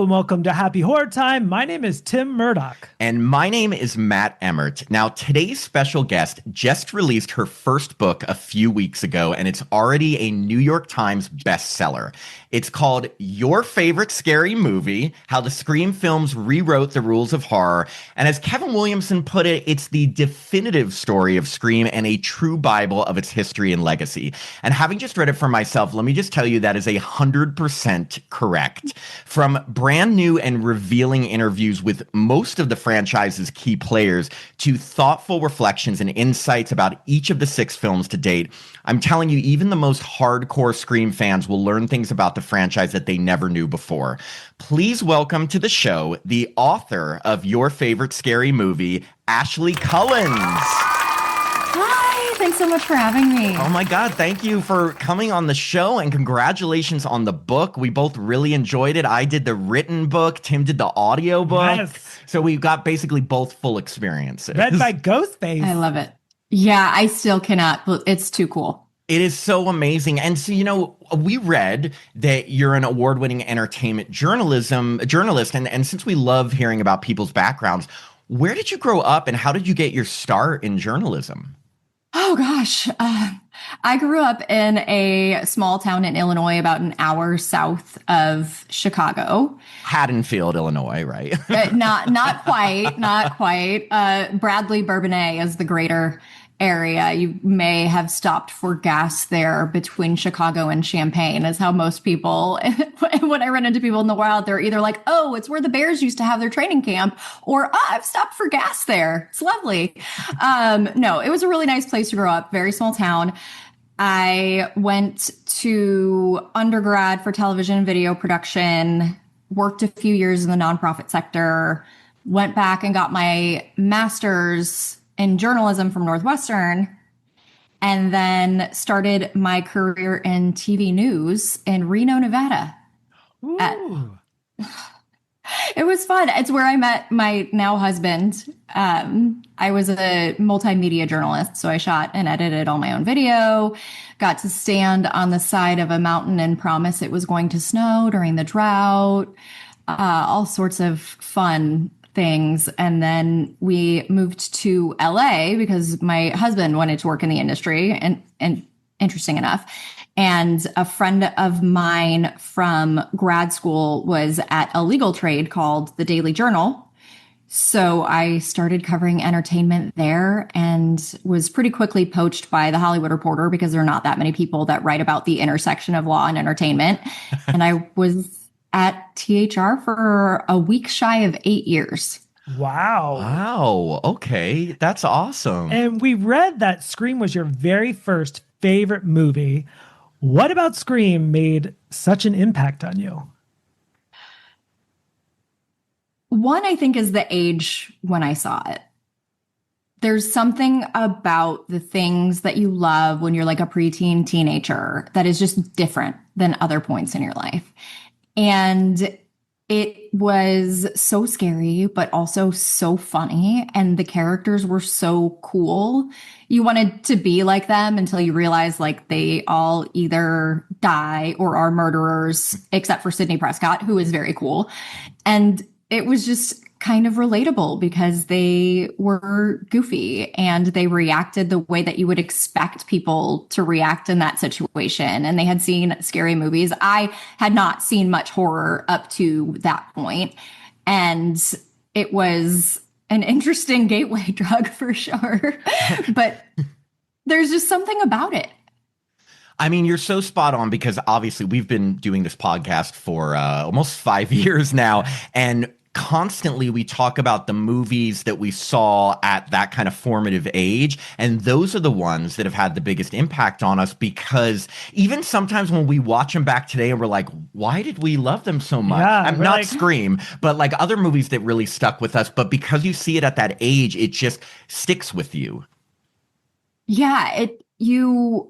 Hello and welcome to Happy Horror Time. My name is Tim Murdoch. And my name is Matt Emmert. Now, today's special guest just released her first book a few weeks ago, and it's already a New York Times bestseller. It's called Your Favorite Scary Movie, How the Scream Films Rewrote the Rules of Horror. And as Kevin Williamson put it, it's the definitive story of Scream and a true Bible of its history and legacy. And having just read it for myself, let me just tell you that is 100% correct. From brand new and revealing interviews with most of the franchise's key players to thoughtful reflections and insights about each of the 6 films to date, I'm telling you, even the most hardcore Scream fans will learn things about the franchise that they never knew before. Please welcome to the show the author of Your Favorite Scary Movie, Ashley Cullins. Thanks so much for having me. Oh my God, thank you for coming on the show and congratulations on the book. We both really enjoyed it. I did the written book, Tim did the audio book. Yes. So we got basically both full experiences. Read by Ghostface. I love it. Yeah, I still cannot. It's too cool. It is so amazing. And so, you know, we read that you're an award-winning entertainment journalist. And since we love hearing about people's backgrounds, where did you grow up and how did you get your start in journalism? Oh, gosh. I grew up in a small town in Illinois, about an hour south of Chicago. Haddonfield, Illinois, right? Not quite. Bradley, Bourbonnais is the greater area. You may have stopped for gas there between Chicago and Champaign, is how most people, when I run into people in the wild, they're either like, oh, it's where the Bears used to have their training camp, or oh, I've stopped for gas there. It's lovely. No, it was a really nice place to grow up. Very small town. I went to undergrad for television and video production, worked a few years in the nonprofit sector, went back and got my master's in journalism from Northwestern, and then started my career in TV news in Reno, Nevada. It was fun. It's where I met my now husband. I was a multimedia journalist, so I shot and edited all my own video, got to stand on the side of a mountain and promise it was going to snow during the drought, all sorts of fun things. And then we moved to LA because my husband wanted to work in the industry, and interesting enough. And a friend of mine from grad school was at a legal trade called the Daily Journal. So I started covering entertainment there and was pretty quickly poached by the Hollywood Reporter because there are not that many people that write about the intersection of law and entertainment. And I was at THR for a week shy of 8 years. Wow. Okay. That's awesome. And we read that Scream was your very first favorite movie. What about Scream made such an impact on you? One, I think, is the age when I saw it. There's something about the things that you love when you're like a preteen teenager that is just different than other points in your life. And it was so scary, but also so funny. And the characters were so cool. You wanted to be like them until you realize like they all either die or are murderers, except for Sidney Prescott, who is very cool. And it was just kind of relatable because they were goofy and they reacted the way that you would expect people to react in that situation. And they had seen scary movies. I had not seen much horror up to that point. And it was an interesting gateway drug for sure. But there's just something about it. I mean, you're so spot on because obviously we've been doing this podcast for almost 5 years now. And constantly we talk about the movies that we saw at that kind of formative age, and those are the ones that have had the biggest impact on us, because even sometimes when we watch them back today and we're like, why did we love them so much? Yeah, I'm not Scream, but like other movies that really stuck with us, but because you see it at that age, it just sticks with you. Yeah, you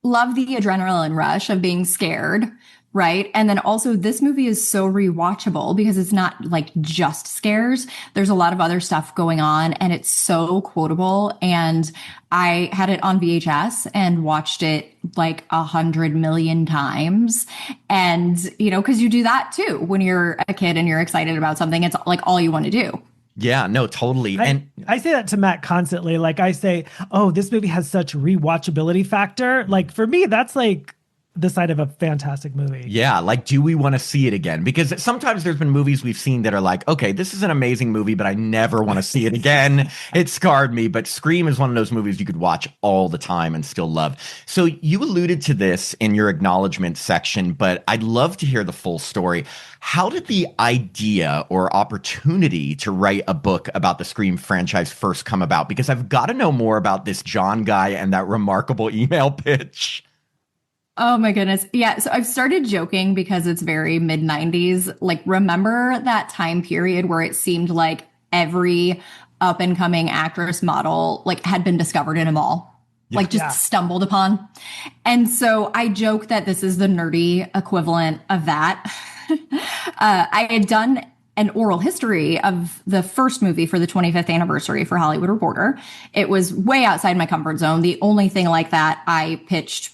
love the adrenaline rush of being scared, right? And then also this movie is so rewatchable because it's not like just scares. There's a lot of other stuff going on and it's so quotable. And I had it on VHS and watched it like 100 million times. And, you know, cause you do that too. When you're a kid and you're excited about something, it's like all you want to do. Yeah, no, totally. And I say that to Matt constantly. Like I say, oh, this movie has such rewatchability factor. Like for me, that's like the side of a fantastic movie. yeah, like, do we want to see it again? Because sometimes there's been movies we've seen that are like, okay, this is an amazing movie, but I never want to see it again. It scarred me. But Scream is one of those movies you could watch all the time and still love. So you alluded to this in your acknowledgement section, but I'd love to hear the full story. How did the idea or opportunity to write a book about the Scream franchise first come about? Because I've got to know more about this John guy and that remarkable email pitch. Oh my goodness. Yeah. So I've started joking because it's very mid 90s. Like, remember that time period where it seemed like every up and coming actress model like had been discovered in a mall, like just stumbled upon. And so I joke that this is the nerdy equivalent of that. I had done an oral history of the first movie for the 25th anniversary for Hollywood Reporter. It was way outside my comfort zone. The only thing like that I pitched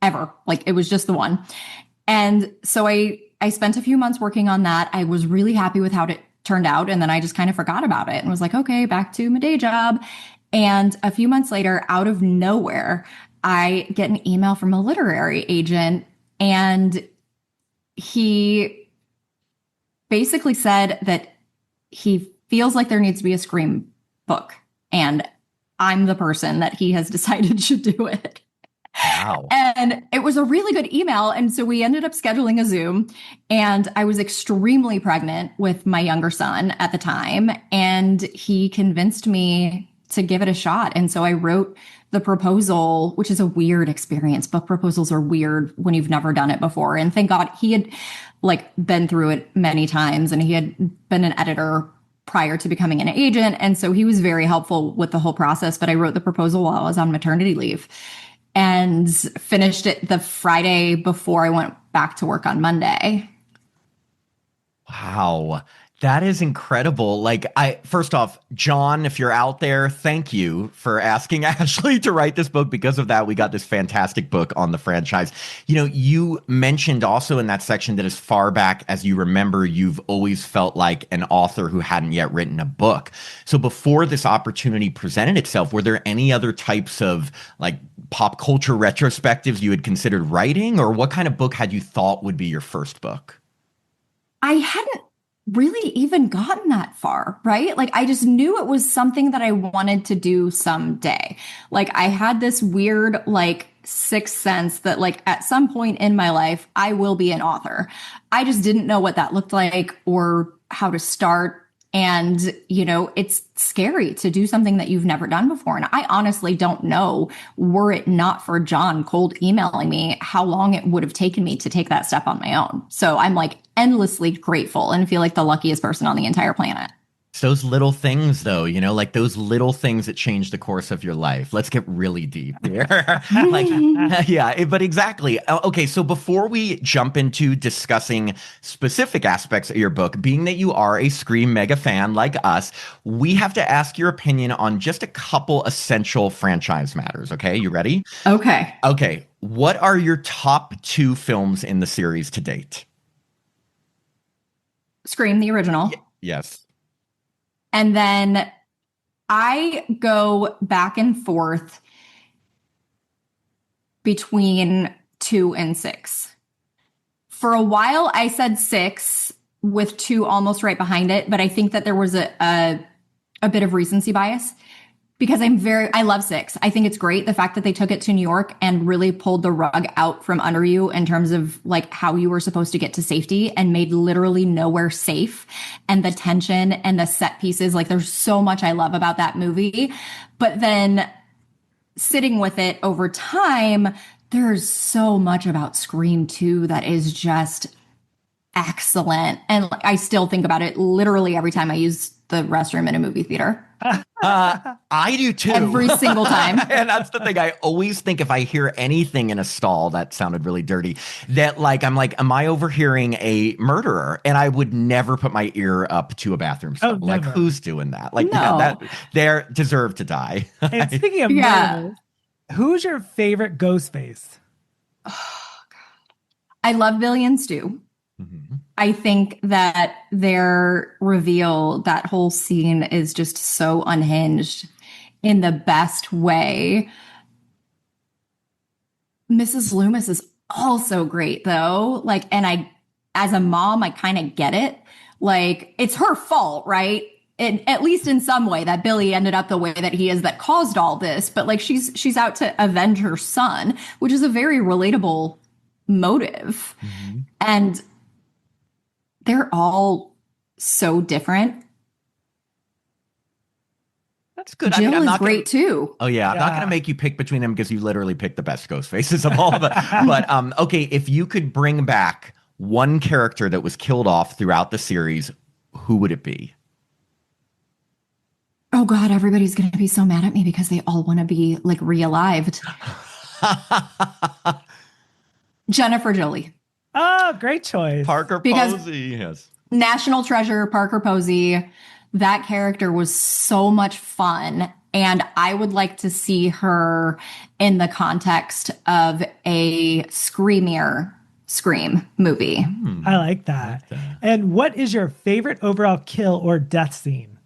ever. Like, it was just the one. And so I spent a few months working on that. I was really happy with how it turned out. And then I just kind of forgot about it and was like, okay, back to my day job. And a few months later, out of nowhere, I get an email from a literary agent, and he basically said that he feels like there needs to be a Scream book. And I'm the person that he has decided should do it. Wow. And it was a really good email. And so we ended up scheduling a Zoom, and I was extremely pregnant with my younger son at the time. And he convinced me to give it a shot. And so I wrote the proposal, which is a weird experience. Book proposals are weird when you've never done it before. And thank God he had like been through it many times, and he had been an editor prior to becoming an agent. And so he was very helpful with the whole process. But I wrote the proposal while I was on maternity leave, and finished it the Friday before I went back to work on Monday. Wow. That is incredible. Like, first off, John, if you're out there, thank you for asking Ashley to write this book. Because of that, we got this fantastic book on the franchise. You know, you mentioned also in that section that as far back as you remember, you've always felt like an author who hadn't yet written a book. So before this opportunity presented itself, were there any other types of like pop culture retrospectives you had considered writing, or what kind of book had you thought would be your first book? I hadn't really even gotten that far, right? Like, I just knew it was something that I wanted to do someday. Like, I had this weird, like, sixth sense that, like, at some point in my life, I will be an author. I just didn't know what that looked like or how to start. And, you know, it's scary to do something that you've never done before. And I honestly don't know, were it not for John cold emailing me, how long it would have taken me to take that step on my own. So I'm like endlessly grateful and feel like the luckiest person on the entire planet. It's those little things, though, you know, like those little things that change the course of your life. Let's get really deep here. Like, yeah, but exactly. Okay, so before we jump into discussing specific aspects of your book, being that you are a Scream mega fan like us, we have to ask your opinion on just a couple essential franchise matters. Okay, you ready? Okay. Okay, what are your top 2 films in the series to date? Scream, the original. Yes. And then I go back and forth between 2 and 6. For a while, I said 6 with 2 almost right behind it, but I think that there was a bit of recency bias because I love 6. I think it's great. The fact that they took it to New York and really pulled the rug out from under you in terms of like how you were supposed to get to safety and made literally nowhere safe, and the tension and the set pieces. Like, there's so much I love about that movie. But then sitting with it over time, there's so much about Scream 2 that is just excellent. And I still think about it literally every time I use the restroom in a movie theater. I do too. Every single time. And that's the thing. I always think if I hear anything in a stall that sounded really dirty, that like, I'm like, am I overhearing a murderer? And I would never put my ear up to a bathroom stall. Like, never. who's doing that? Like, No. that they deserve to die. And speaking of murders, who's your favorite ghost face? I love Billy and Stu. Mm-hmm. I think that their reveal, that whole scene is just so unhinged in the best way. Mrs. Loomis is also great though. Like, and as a mom, I kind of get it. Like, it's her fault, right? At least in some way, that Billy ended up the way that he is, that caused all this. But like, she's out to avenge her son, which is a very relatable motive. Mm-hmm. And they're all so different. That's good. Jill I'm is not great too. Oh yeah, I'm not going to make you pick between them because you literally picked the best ghost faces of all. But okay, if you could bring back one character that was killed off throughout the series, who would it be? Oh God, everybody's going to be so mad at me because they all want to be like re-alived. Jennifer Jolie. Oh, great choice. Parker Posey, yes. National treasure, Parker Posey. That character was so much fun. And I would like to see her in the context of a screamier Scream movie. I like that. And what is your favorite overall kill or death scene?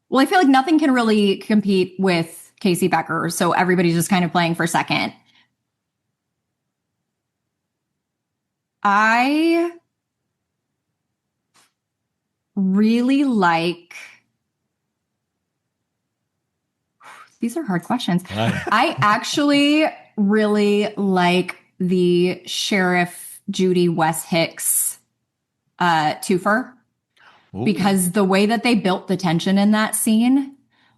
Well, I feel like nothing can really compete with Casey Becker, so everybody's just kind of playing for second. I really like... These are hard questions. I actually really like the Sheriff Judy Wes Hicks twofer. Ooh. Because the way that they built the tension in that scene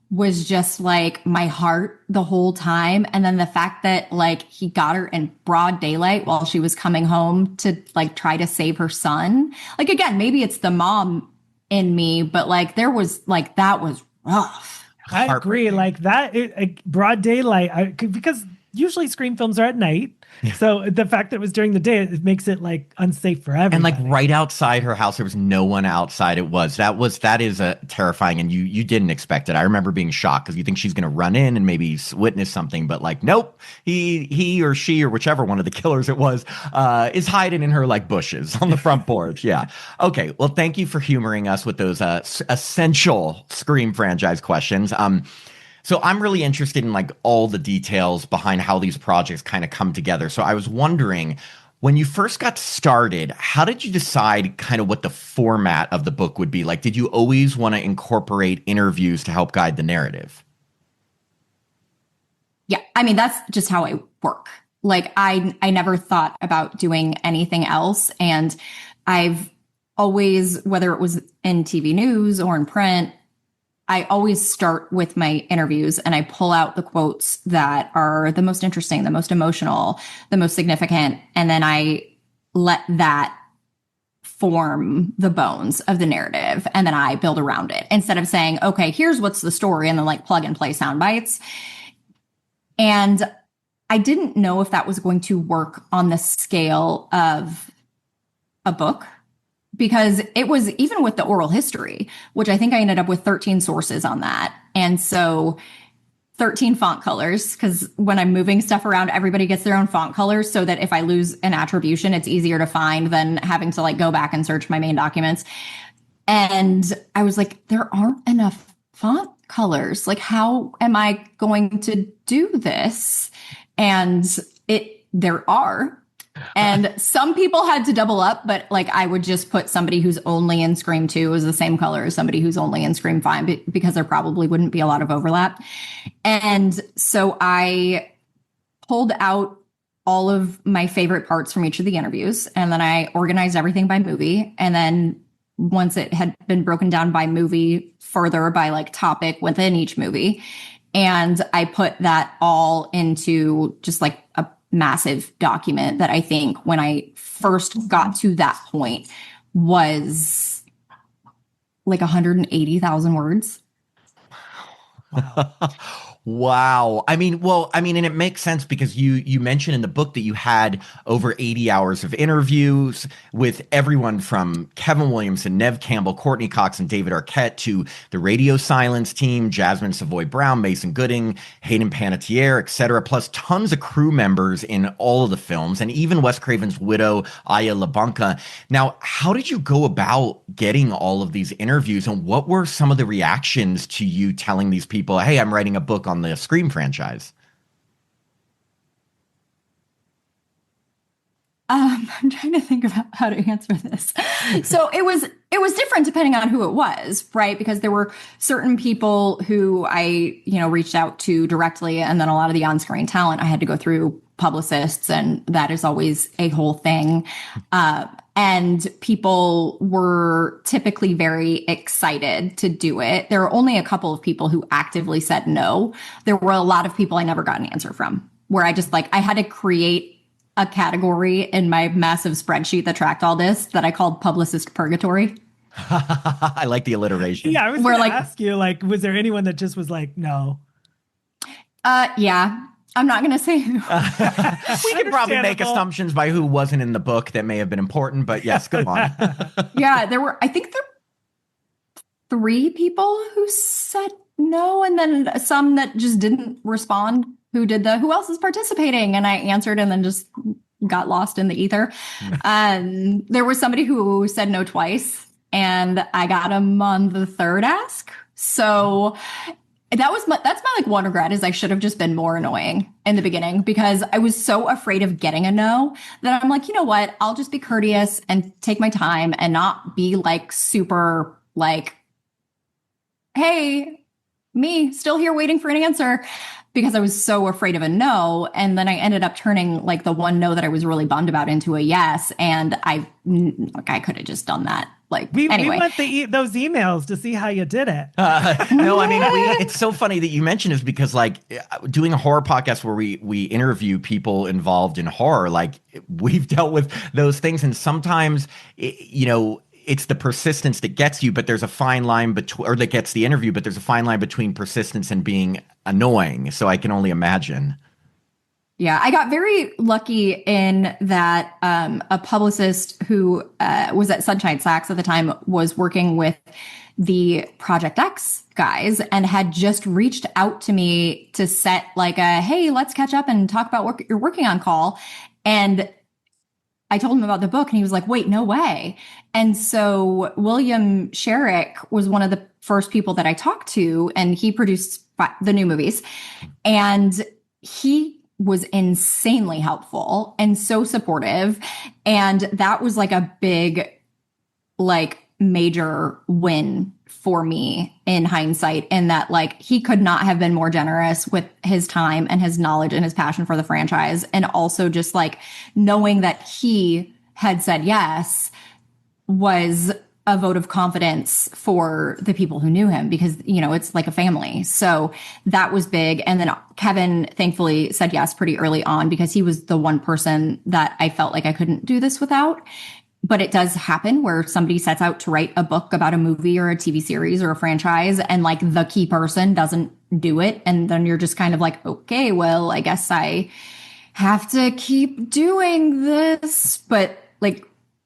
was just like my heart the whole time. And then the fact that like he got her in broad daylight while she was coming home to like try to save her son. Like, again, maybe it's the mom in me, but like there was like, that was rough. I agree. Like that, broad daylight, because usually Scream films are at night. Yeah. So the fact that it was during the day, it makes it like unsafe for everybody. And like right outside her house, there was no one outside. That is terrifying. And you didn't expect it. I remember being shocked because you think she's going to run in and maybe witness something, but like, nope, he or she or whichever one of the killers it was, is hiding in her like bushes on the front porch. Yeah. Okay. Well, thank you for humoring us with those essential Scream franchise questions. So I'm really interested in like all the details behind how these projects kind of come together. So I was wondering, when you first got started, how did you decide kind of what the format of the book would be? Like, did you always want to incorporate interviews to help guide the narrative? Yeah, I mean, that's just how I work. Like I never thought about doing anything else. And I've always, whether it was in TV news or in print, I always start with my interviews and I pull out the quotes that are the most interesting, the most emotional, the most significant. And then I let that form the bones of the narrative. And then I build around it instead of saying, okay, here's what's the story. And then like plug and play sound bites. And I didn't know if that was going to work on the scale of a book. Because it was, even with the oral history, which I think I ended up with 13 sources on that. And so 13 font colors, because when I'm moving stuff around, everybody gets their own font colors so that if I lose an attribution, it's easier to find than having to like go back and search my main documents. And I was like, there aren't enough font colors. Like, how am I going to do this? And there are. And some people had to double up, but like I would just put somebody who's only in Scream 2 as the same color as somebody who's only in Scream 5 because there probably wouldn't be a lot of overlap. And so I pulled out all of my favorite parts from each of the interviews, and then I organized everything by movie. And then once it had been broken down by movie, further by like topic within each movie, and I put that all into just like a massive document that I think when I first got to that point was like 180,000 words. Wow. Wow. And it makes sense because you mentioned in the book that you had over 80 hours of interviews with everyone from Kevin Williamson, Nev Campbell, Courtney Cox, and David Arquette to the Radio Silence team, Jasmine Savoy Brown, Mason Gooding, Hayden Panettiere, etc., plus tons of crew members in all of the films, and even Wes Craven's widow, Aya LaBanca. Now, how did you go about getting all of these interviews, and what were some of the reactions to you telling these people, hey, I'm writing a book on the Scream franchise? I'm trying to think about how to answer this. So it was different depending on who it was, right? Because there were certain people who I, reached out to directly, and then a lot of the on-screen talent I had to go through publicists, and that is always a whole thing. And people were typically very excited to do it. There were only a couple of people who actively said no. There were a lot of people I never got an answer from, where I just I had to create a category in my massive spreadsheet that tracked all this that I called publicist purgatory. I like the alliteration. Yeah, I was going to ask you, was there anyone that just was like, no? Yeah. I'm not going to say who. We could probably make assumptions by who wasn't in the book that may have been important, but yes, go on. Yeah, I think there were 3 people who said no, and then some that just didn't respond, who else is participating? And I answered and then just got lost in the ether. There was somebody who said no twice, and I got him on the 3rd ask. So that's my one regret, is I should have just been more annoying in the beginning, because I was so afraid of getting a no that I'm like, you know what? I'll just be courteous and take my time and not be super hey, me still here waiting for an answer, because I was so afraid of a no. And then I ended up turning the one no that I was really bummed about into a yes. And I could have just done that. Anyway. We want those emails to see how you did it. No, it's so funny that you mentioned this, because doing a horror podcast where we interview people involved in horror, we've dealt with those things. And sometimes, it's the persistence that gets you, but there's a fine line between, or that gets the interview, but there's a fine line between persistence and being annoying. So I can only imagine. Yeah, I got very lucky in that a publicist who was at Sunshine Sachs at the time was working with the Project X guys and had just reached out to me to set hey, let's catch up and talk about what you're working on call. And I told him about the book, and he was like, wait, no way. And so William Sherrick was one of the first people that I talked to, and he produced the new movies. And he was insanely helpful and so supportive. And that was a big, major win for me in hindsight, in that he could not have been more generous with his time and his knowledge and his passion for the franchise. And also just knowing that he had said yes was a vote of confidence for the people who knew him, because, it's like a family. So that was big. And then Kevin thankfully said yes pretty early on, because he was the one person that I felt like I couldn't do this without. But it does happen where somebody sets out to write a book about a movie or a TV series or a franchise, and the key person doesn't do it. And then you're just kind of okay, well, I guess I have to keep doing this. But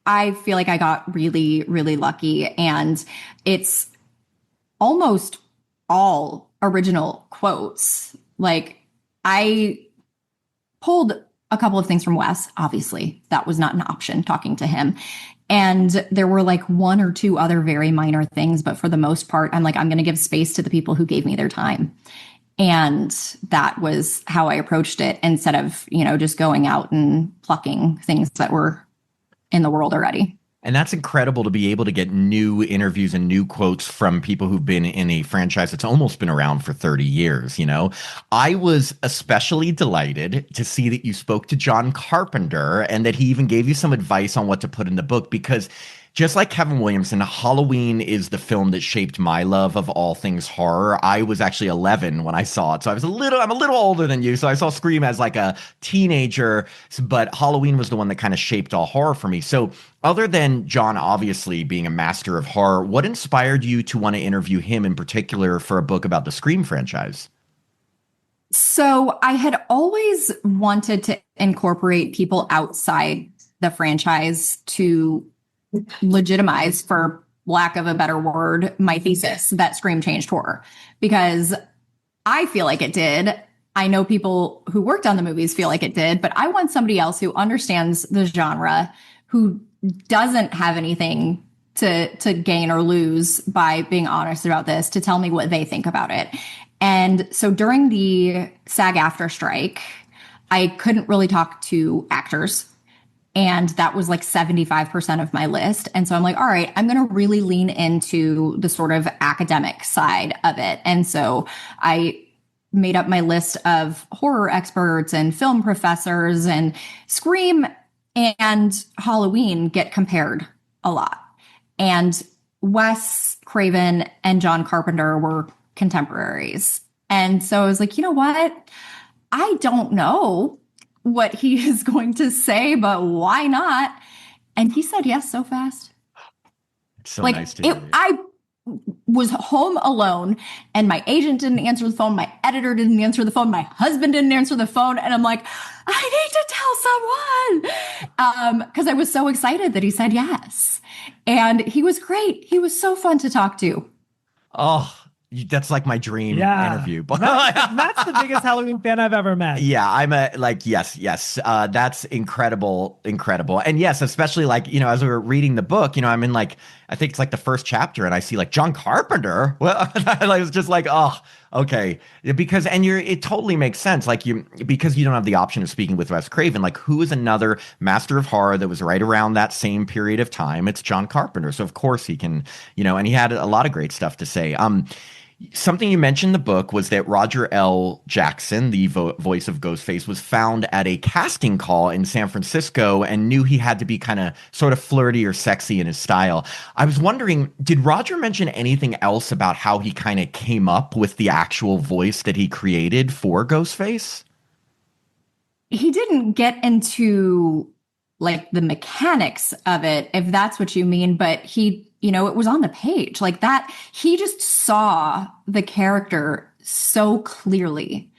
I feel like I got really, really lucky, and it's almost all original quotes. I pulled a couple of things from Wes. Obviously, that was not an option talking to him. And there were 1 or 2 other very minor things, but for the most part, I'm I'm going to give space to the people who gave me their time. And that was how I approached it, instead of, just going out and plucking things that were in the world already. And that's incredible to be able to get new interviews and new quotes from people who've been in a franchise that's almost been around for 30 years. I was especially delighted to see that you spoke to John Carpenter, and that he even gave you some advice on what to put in the book, because Just like Kevin Williamson, Halloween is the film that shaped my love of all things horror. I was actually 11 when I saw it. So I'm a little older than you. So I saw Scream as like a teenager, but Halloween was the one that kind of shaped all horror for me. So other than John obviously being a master of horror, what inspired you to want to interview him in particular for a book about the Scream franchise? So I had always wanted to incorporate people outside the franchise to legitimize, for lack of a better word, my thesis that Scream changed horror, because I feel like it did. I know people who worked on the movies feel like it did, but I want somebody else who understands the genre, who doesn't have anything to gain or lose by being honest about this, to tell me what they think about it. And so during the SAG-AFTRA strike, I couldn't really talk to actors. And that was like 75% of my list. And so I'm like, all right, I'm going to really lean into the sort of academic side of it. And so I made up my list of horror experts and film professors, and Scream and Halloween get compared a lot. And Wes Craven and John Carpenter were contemporaries. And so I was like, you know what? I don't know what he is going to say, but why not? And he said yes so fast. It's so nice to hear. I was home alone, and my agent didn't answer the phone. My editor didn't answer the phone. My husband didn't answer the phone. And I'm like, I need to tell someone. Because I was so excited that he said yes. And he was great. He was so fun to talk to. Oh, that's like my dream interview. But Matt's the biggest Halloween fan I've ever met. Yeah, yes. That's incredible. And yes, especially like, as we were reading the book, I'm in like, I think it's like the first chapter, and I see like John Carpenter. Well, I was just like, oh, okay. Because, it totally makes sense. Like because you don't have the option of speaking with Wes Craven, like who is another master of horror that was right around that same period of time? It's John Carpenter. So of course he can, and he had a lot of great stuff to say. Something you mentioned in the book was that Roger L. Jackson, the voice of Ghostface, was found at a casting call in San Francisco and knew he had to be kind of sort of flirty or sexy in his style. I was wondering, did Roger mention anything else about how he kind of came up with the actual voice that he created for Ghostface? He didn't get into like the mechanics of it, if that's what you mean, but he, it was on the page like that. He just saw the character so clearly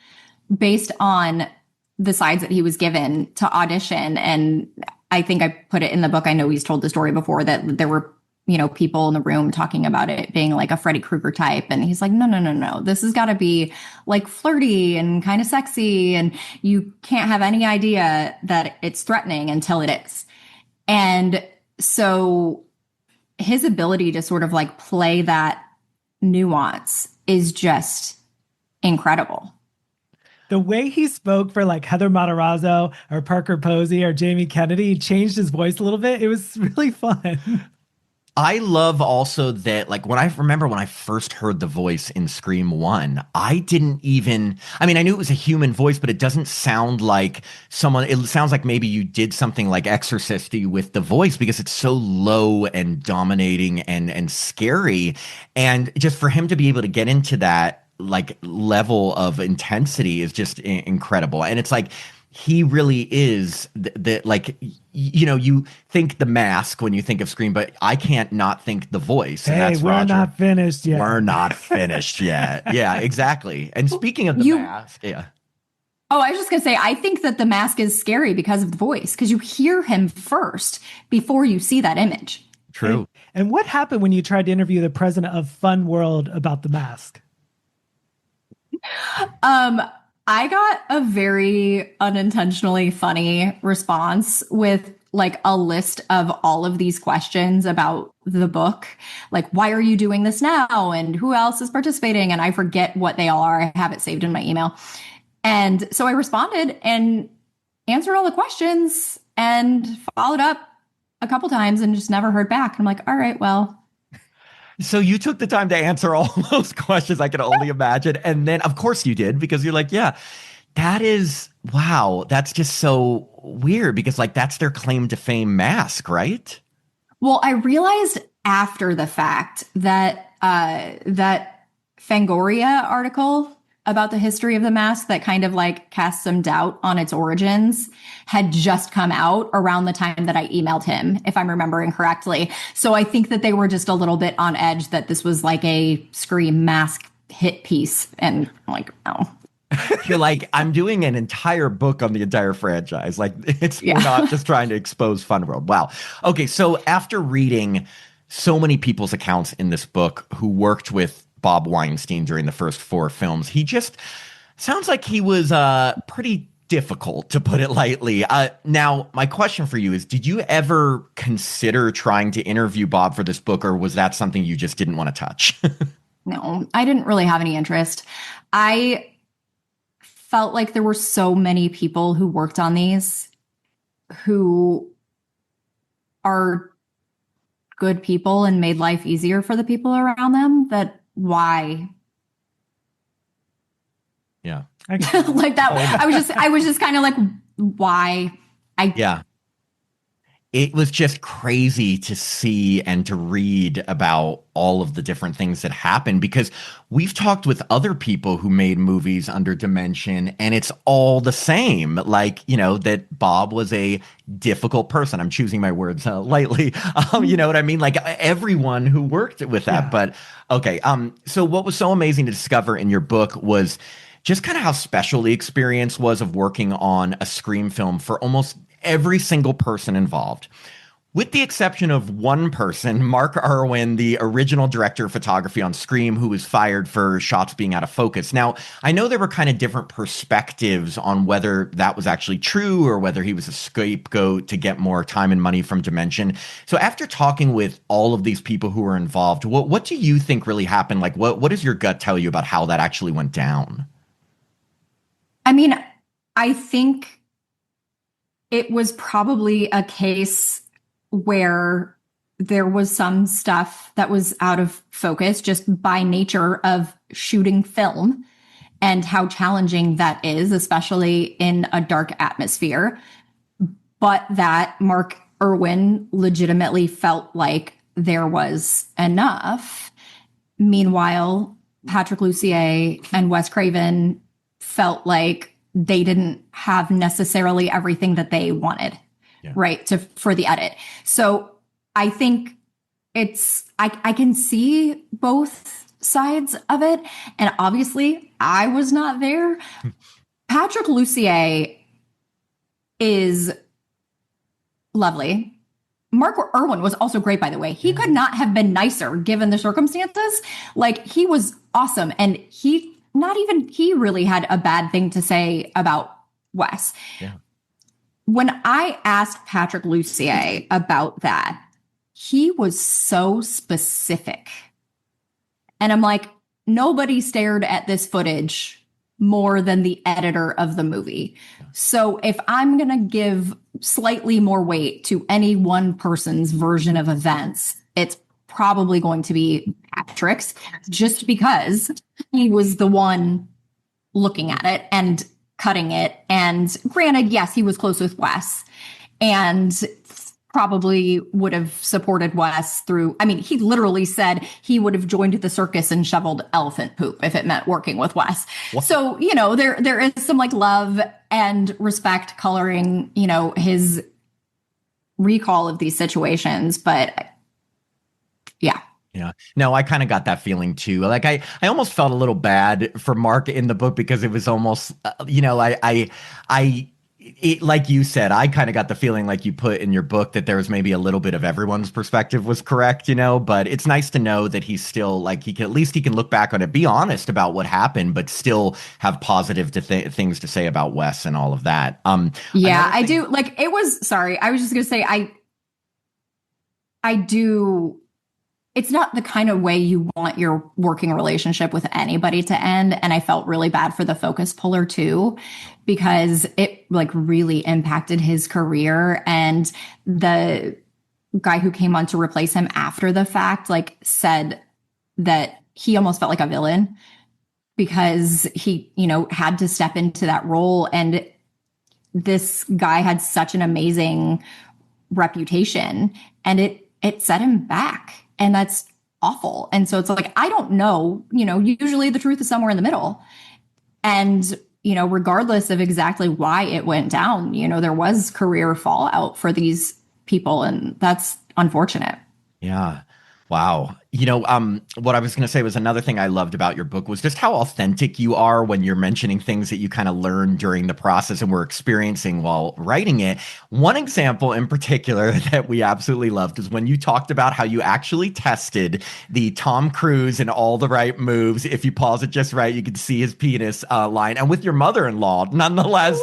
based on the sides that he was given to audition. And I think I put it in the book. I know he's told the story before that there were, people in the room talking about it being like a Freddy Krueger type. And he's like, no. This has got to be like flirty and kind of sexy. And you can't have any idea that it's threatening until it is. And so his ability to sort of like play that nuance is just incredible. The way he spoke for like Heather Matarazzo or Parker Posey or Jamie Kennedy, he changed his voice a little bit. It was really fun. I love also that, like, when I first heard the voice in Scream 1, I knew it was a human voice, but it doesn't sound like someone, it sounds like maybe you did something like Exorcist-y with the voice, because it's so low and dominating and scary. And just for him to be able to get into that, like, level of intensity is just incredible. And it's like, he really is you think the mask when you think of Scream, but I can't not think the voice. And that's we're Roger. not finished yet. We're not finished yet. Yeah, exactly. And speaking of the mask, yeah. Oh, I was just going to say, I think that the mask is scary because of the voice, because you hear him first before you see that image. True. And what happened when you tried to interview the president of Fun World about the mask? I got a very unintentionally funny response with like a list of all of these questions about the book. Like, why are you doing this now? And who else is participating? And I forget what they all are. I have it saved in my email. And so I responded and answered all the questions and followed up a couple times and just never heard back. I'm like, all right, well. So you took the time to answer all those questions, I can only imagine. And then, of course, you did, because you're like, yeah, wow, that's just so weird, because like that's their claim to fame mask, right? Well, I realized after the fact that that Fangoria article about the history of the mask that kind of like cast some doubt on its origins had just come out around the time that I emailed him, if I'm remembering correctly. So I think that they were just a little bit on edge that this was like a Scream mask hit piece. And I'm like, oh. You're like, I'm doing an entire book on the entire franchise. Like, we're not just trying to expose Fun World. Wow. Okay, so after reading so many people's accounts in this book who worked with Bob Weinstein during the first 4 films, he just sounds like he was pretty difficult, to put it lightly. Now, my question for you is, did you ever consider trying to interview Bob for this book, or was that something you just didn't want to touch? No, I didn't really have any interest. I felt like there were so many people who worked on these who are good people and made life easier for the people around them, that why? Yeah. Like that. I was just kind of like, why? Yeah. It was just crazy to see and to read about all of the different things that happened, because we've talked with other people who made movies under Dimension, and it's all the same. Like, you know, that Bob was a difficult person. I'm choosing my words lightly. You know what I mean? Like, everyone who worked with that. Yeah. But okay. So what was so amazing to discover in your book was just kind of how special the experience was of working on a Scream film for almost every single person involved. With the exception of one person, Mark Irwin, the original director of photography on Scream, who was fired for shots being out of focus. Now, I know there were kind of different perspectives on whether that was actually true or whether he was a scapegoat to get more time and money from Dimension. So after talking with all of these people who were involved, what do you think really happened? Like, what does your gut tell you about how that actually went down? I mean, I think it was probably a case where there was some stuff that was out of focus just by nature of shooting film and how challenging that is, especially in a dark atmosphere. But that Mark Irwin legitimately felt like there was enough. Meanwhile, Patrick Lussier and Wes Craven felt like they didn't have necessarily everything that they wanted, right, for the edit. So I think I can see both sides of it. And obviously, I was not there. Patrick Lussier is lovely. Mark Irwin was also great, by the way. He could not have been nicer given the circumstances. Like, he was awesome. And he really had a bad thing to say about Wes. Yeah. When I asked Patrick Lussier about that, he was so specific. And I'm like, nobody stared at this footage more than the editor of the movie. So if I'm going to give slightly more weight to any one person's version of events, it's probably going to be Patrick's, just because he was the one looking at it and cutting it. And granted, yes, he was close with Wes and probably would have supported Wes through, I mean, he literally said he would have joined the circus and shoveled elephant poop if it meant working with Wes. What? So, you know, there is some like love and respect coloring, you know, his recall of these situations. But yeah. Yeah. No, I kind of got that feeling too. Like I almost felt a little bad for Mark in the book, because it was almost, you know, like you said, I kind of got the feeling, like you put in your book, that there was maybe a little bit of everyone's perspective was correct, you know, but it's nice to know that he's still like, he can look back on it, be honest about what happened, but still have positive things to say about Wes and all of that. Yeah, I do. Like, it was, sorry, I was just going to say, I do. It's not the kind of way you want your working relationship with anybody to end. And I felt really bad for the focus puller too, because it like really impacted his career. And the guy who came on to replace him after the fact, like, said that he almost felt like a villain because he, you know, had to step into that role. And this guy had such an amazing reputation, and it it set him back. And that's awful. And so it's like, I don't know, usually the truth is somewhere in the middle. And, regardless of exactly why it went down, there was career fallout for these people. And that's unfortunate. Yeah. Wow. What I was going to say was another thing I loved about your book was just how authentic you are when you're mentioning things that you kind of learned during the process and were experiencing while writing it. One example in particular that we absolutely loved is when you talked about how you actually tested the Tom Cruise in all the right moves. If you pause it just right, you could see his penis line, and with your mother-in-law, nonetheless.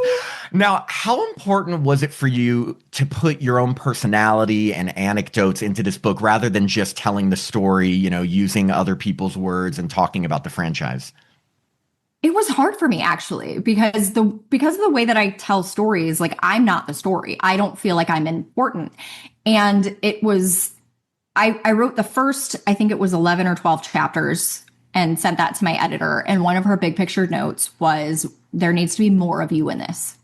Now, how important was it for you to put your own personality and anecdotes into this book rather than just telling the story, using other people's words and talking about the franchise? It was hard for me, actually, because of the way that I tell stories, like, I'm not the story. I don't feel like I'm important. And I wrote the first, I think it was 11 or 12 chapters, and sent that to my editor. And one of her big picture notes was, there needs to be more of you in this.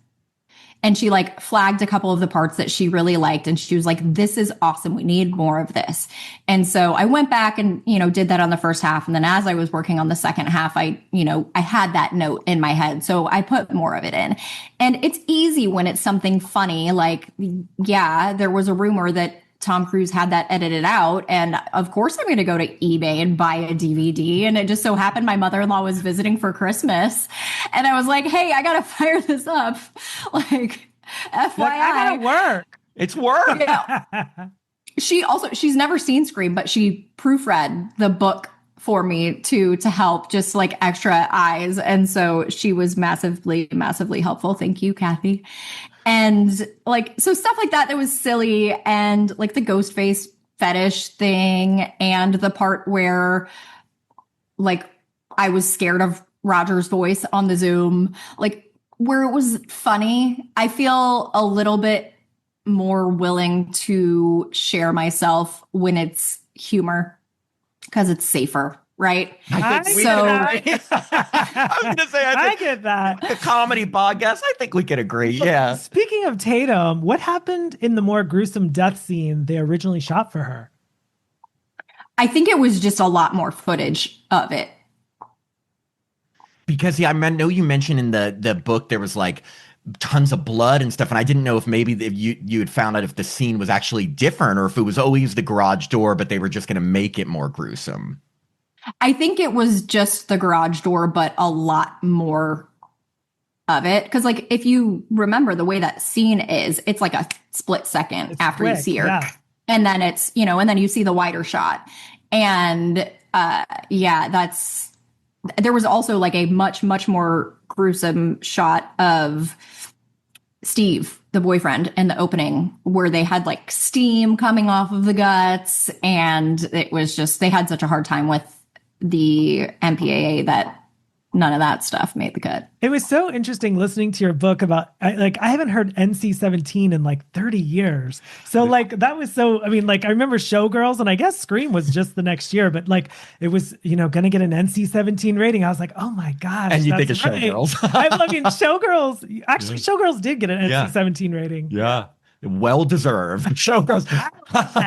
And she flagged a couple of the parts that she really liked. And she was like, this is awesome. We need more of this. And so I went back and, did that on the first half. And then as I was working on the second half, I had that note in my head. So I put more of it in. And it's easy when it's something funny. There was a rumor that Tom Cruise had that edited out. And of course, I'm going to go to eBay and buy a DVD. And it just so happened my mother-in-law was visiting for Christmas. And I was like, hey, I got to fire this up. FYI. I got to work. It's work. Yeah. She's never seen Scream, but she proofread the book for me to help, just extra eyes. And so she was massively, massively helpful. Thank you, Kathy. And so stuff like that was silly, and the ghost face fetish thing, and the part where I was scared of Roger's voice on the Zoom, where it was funny. I feel a little bit more willing to share myself when it's humor, because it's safer. Right. I was going to say, I get that. A comedy podcast. I think we could agree. Yeah. Speaking of Tatum, what happened in the more gruesome death scene they originally shot for her? I think it was just a lot more footage of it. Because I know you mentioned in the book there was tons of blood and stuff, and I didn't know if maybe you had found out if the scene was actually different or if it was always the garage door, but they were just going to make it more gruesome. I think it was just the garage door, but a lot more of it. Because if you remember the way that scene is, it's a split second after quick, you see her. Yeah. And then it's, and then you see the wider shot. And there was also a much, much more gruesome shot of Steve, the boyfriend, in the opening, where they had steam coming off of the guts. And it was just, they had such a hard time with the MPAA that none of that stuff made the cut. It was so interesting listening to your book about, I haven't heard NC-17 in 30 years. So that was so, I remember Showgirls, and I guess Scream was just the next year, but it was, going to get an NC-17 rating. I was like, oh my gosh. And you think of right. Showgirls. Showgirls, actually Showgirls did get an NC-17 rating. Yeah. Well-deserved. Showgirls.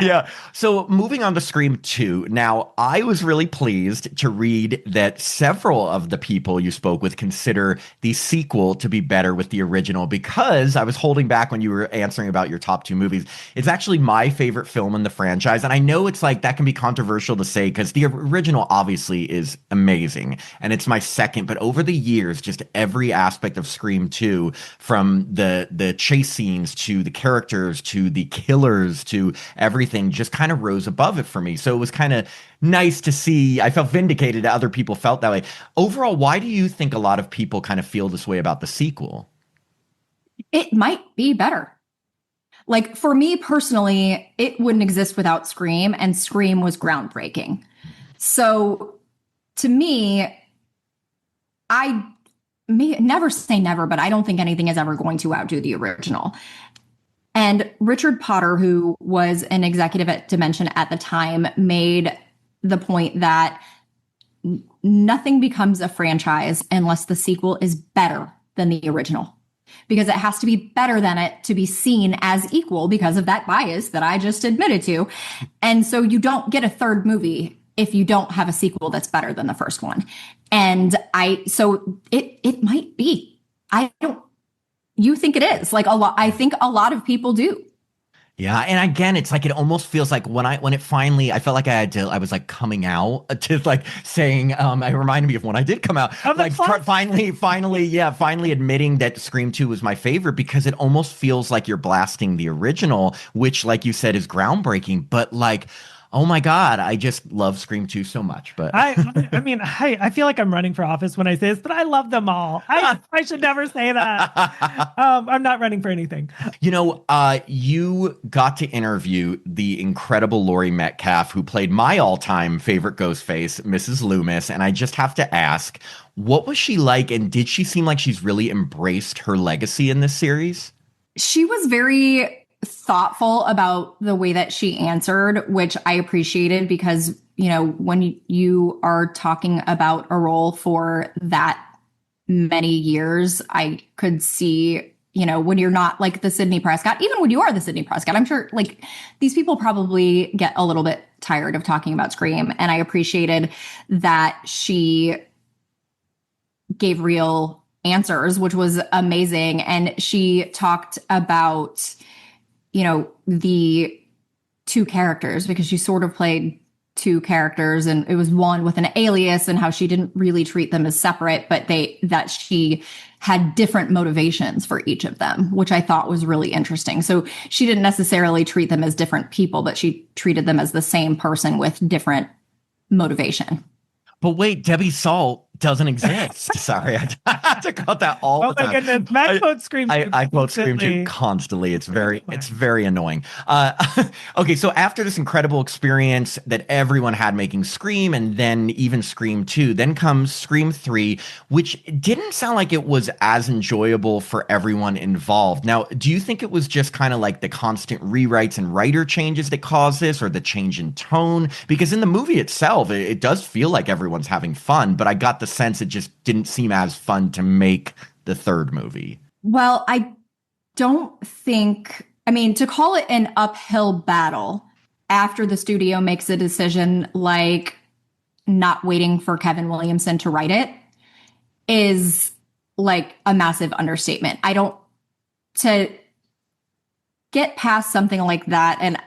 Yeah. So moving on to Scream 2. Now, I was really pleased to read that several of the people you spoke with consider the sequel to be better with the original, because I was holding back when you were answering about your top two movies. It's actually my favorite film in the franchise. And I know it's that can be controversial to say, because the original obviously is amazing. And it's my second. But over the years, just every aspect of Scream 2, from the chase scenes to the characters to the killers to everything, just kind of rose above it for me. So it was kind of nice to see. I felt vindicated that other people felt that way. Overall, why do you think a lot of people kind of feel this way about the sequel? It might be better. For me personally, it wouldn't exist without Scream, and Scream was groundbreaking. So to me, I may never say never, but I don't think anything is ever going to outdo the original. And Richard Potter, who was an executive at Dimension at the time, made the point that nothing becomes a franchise unless the sequel is better than the original. because it has to be better than it to be seen as equal because of that bias that I just admitted to. And so you don't get a third movie if you don't have a sequel that's better than the first one. And so it might be. You think it is like a lot. I think a lot of people do. Yeah, and again, it's like it almost feels like when it finally, I felt like I was like coming out to like saying, it reminded me of when I did come out, like finally admitting that Scream 2 was my favorite, because it almost feels like you're blasting the original, which, like you said, is groundbreaking, but like, oh my God, I just love Scream 2 so much. But I mean, I feel like I'm running for office when I say this, but I love them all. I should never say that. I'm not running for anything. You know, you got to interview the incredible Laurie Metcalf, who played my all-time favorite Ghostface, Mrs. Loomis. And I just have to ask, what was she like? And did she seem like she's really embraced her legacy in this series? She was very thoughtful about the way that she answered, which I appreciated, because, you know, when you are talking about a role for that many years, I could see, you know, when you're not like the Sidney Prescott, even when you are the Sidney Prescott, I'm sure like these people probably get a little bit tired of talking about Scream. And I appreciated that she gave real answers, which was amazing. And she talked about, you know, the two characters, because she sort of played two characters, and it was one with an alias, and how she didn't really treat them as separate, but that she had different motivations for each of them, which I thought was really interesting. So she didn't necessarily treat them as different people, but she treated them as the same person with different motivation. But wait, Debbie Salt doesn't exist. Sorry, I have to quote that all the time. Oh my goodness, Matt quotes Scream 2. I quote Scream 2 constantly. It's very annoying. Okay, so after this incredible experience that everyone had making Scream, and then even Scream 2, then comes Scream 3, which didn't sound like it was as enjoyable for everyone involved. Now, do you think it was just kind of like the constant rewrites and writer changes that caused this, or the change in tone? Because in the movie itself, it does feel like everyone's having fun, but I got the sense it just didn't seem as fun to make the third movie. Well, I don't think, I mean, to call it an uphill battle after the studio makes a decision like not waiting for Kevin Williamson to write it is like a massive understatement. To get past something like that and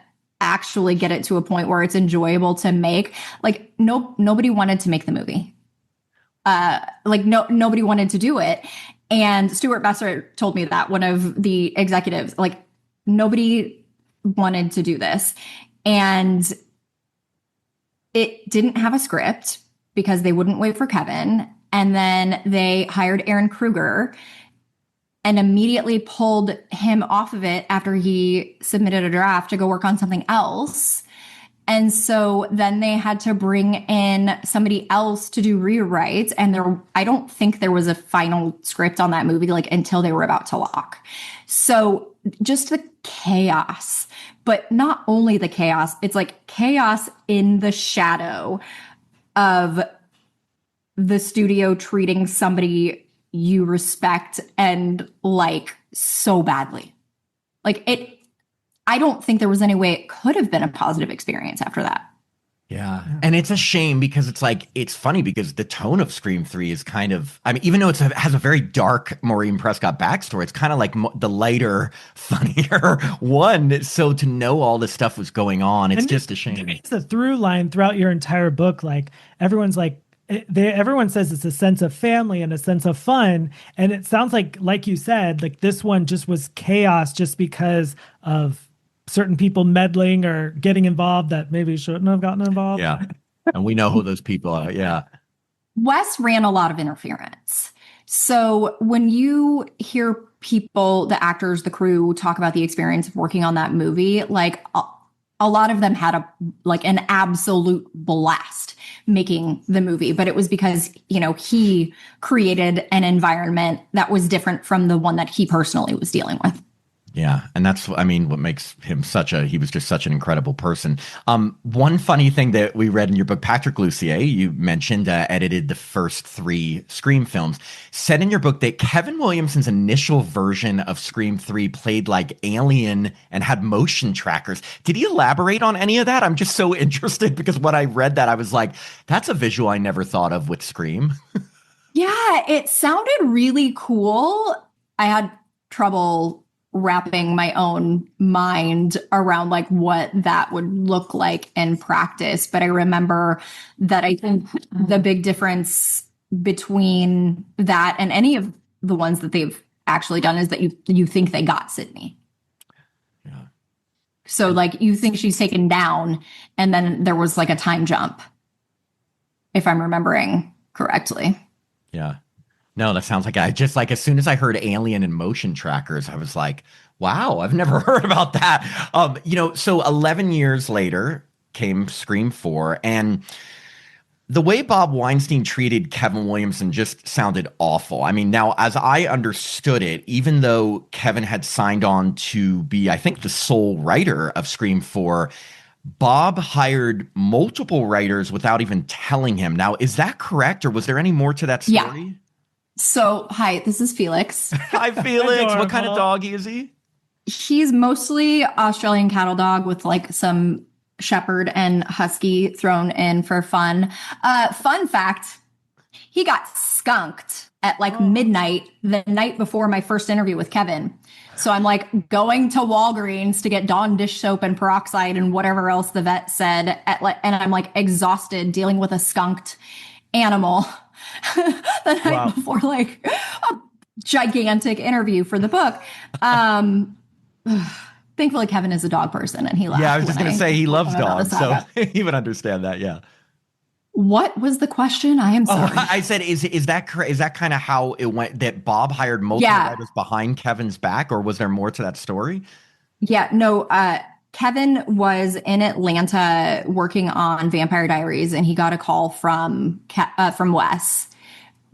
actually get it to a point where it's enjoyable to make, like nobody wanted to make the movie. Nobody wanted to do it. And Stuart Besser told me that, one of the executives, like nobody wanted to do this. And it didn't have a script because they wouldn't wait for Kevin. And then they hired Aaron Kruger and immediately pulled him off of it after he submitted a draft to go work on something else. And so then they had to bring in somebody else to do rewrites. And I don't think there was a final script on that movie, like until they were about to lock. So just the chaos, but not only the chaos, it's like chaos in the shadow of the studio treating somebody you respect and like so badly. Like I don't think there was any way it could have been a positive experience after that. Yeah. And it's a shame because it's like, it's funny because the tone of Scream 3 is kind of, I mean, even though it has a very dark Maureen Prescott backstory, it's kind of like the lighter, funnier one. So to know all this stuff was going on, it's just a shame. It's a through line throughout your entire book. Like everyone says it's a sense of family and a sense of fun. And it sounds like you said, like this one just was chaos just because of certain people meddling or getting involved that maybe shouldn't have gotten involved. Yeah. And we know who those people are. Yeah. Wes ran a lot of interference. So when you hear people, the actors, the crew talk about the experience of working on that movie, like a lot of them had an absolute blast making the movie, but it was because, you know, he created an environment that was different from the one that he personally was dealing with. Yeah, and that's, I mean, what makes him he was just such an incredible person. One funny thing that we read in your book, Patrick Lussier, you mentioned, edited the first three Scream films, said in your book that Kevin Williamson's initial version of Scream 3 played like Alien and had motion trackers. Did he elaborate on any of that? I'm just so interested because when I read that, I was like, that's a visual I never thought of with Scream. Yeah, it sounded really cool. I had trouble wrapping my own mind around like what that would look like in practice. But I remember that I think the big difference between that and any of the ones that they've actually done is that you think they got Sydney. Yeah. So like you think she's taken down and then there was like a time jump, if I'm remembering correctly. Yeah. No, that sounds like I just like as soon as I heard alien and motion trackers, I was like, wow, I've never heard about that. So 11 years later came Scream 4, and the way Bob Weinstein treated Kevin Williamson just sounded awful. I mean, now, as I understood it, even though Kevin had signed on to be, I think, the sole writer of Scream 4, Bob hired multiple writers without even telling him. Now, is that correct, or was there any more to that story? Yeah. So, hi, this is Felix. Hi, Felix. What kind of dog is he? He's mostly Australian cattle dog with like some shepherd and husky thrown in for fun. Fun fact, he got skunked at like midnight the night before my first interview with Kevin. So I'm like going to Walgreens to get Dawn dish soap and peroxide and whatever else the vet said. And I'm like exhausted dealing with a skunked animal the night before like a gigantic interview for the book. Thankfully, Kevin is a dog person and he laughed. Yeah, I was just going to say he loves dogs, so he would understand that. Yeah. What was the question? I am sorry. I said, is that correct? Is that kind of how it went? That Bob hired multiple writers behind Kevin's back, or was there more to that story? Yeah, no. Kevin was in Atlanta working on Vampire Diaries, and he got a call from Wes,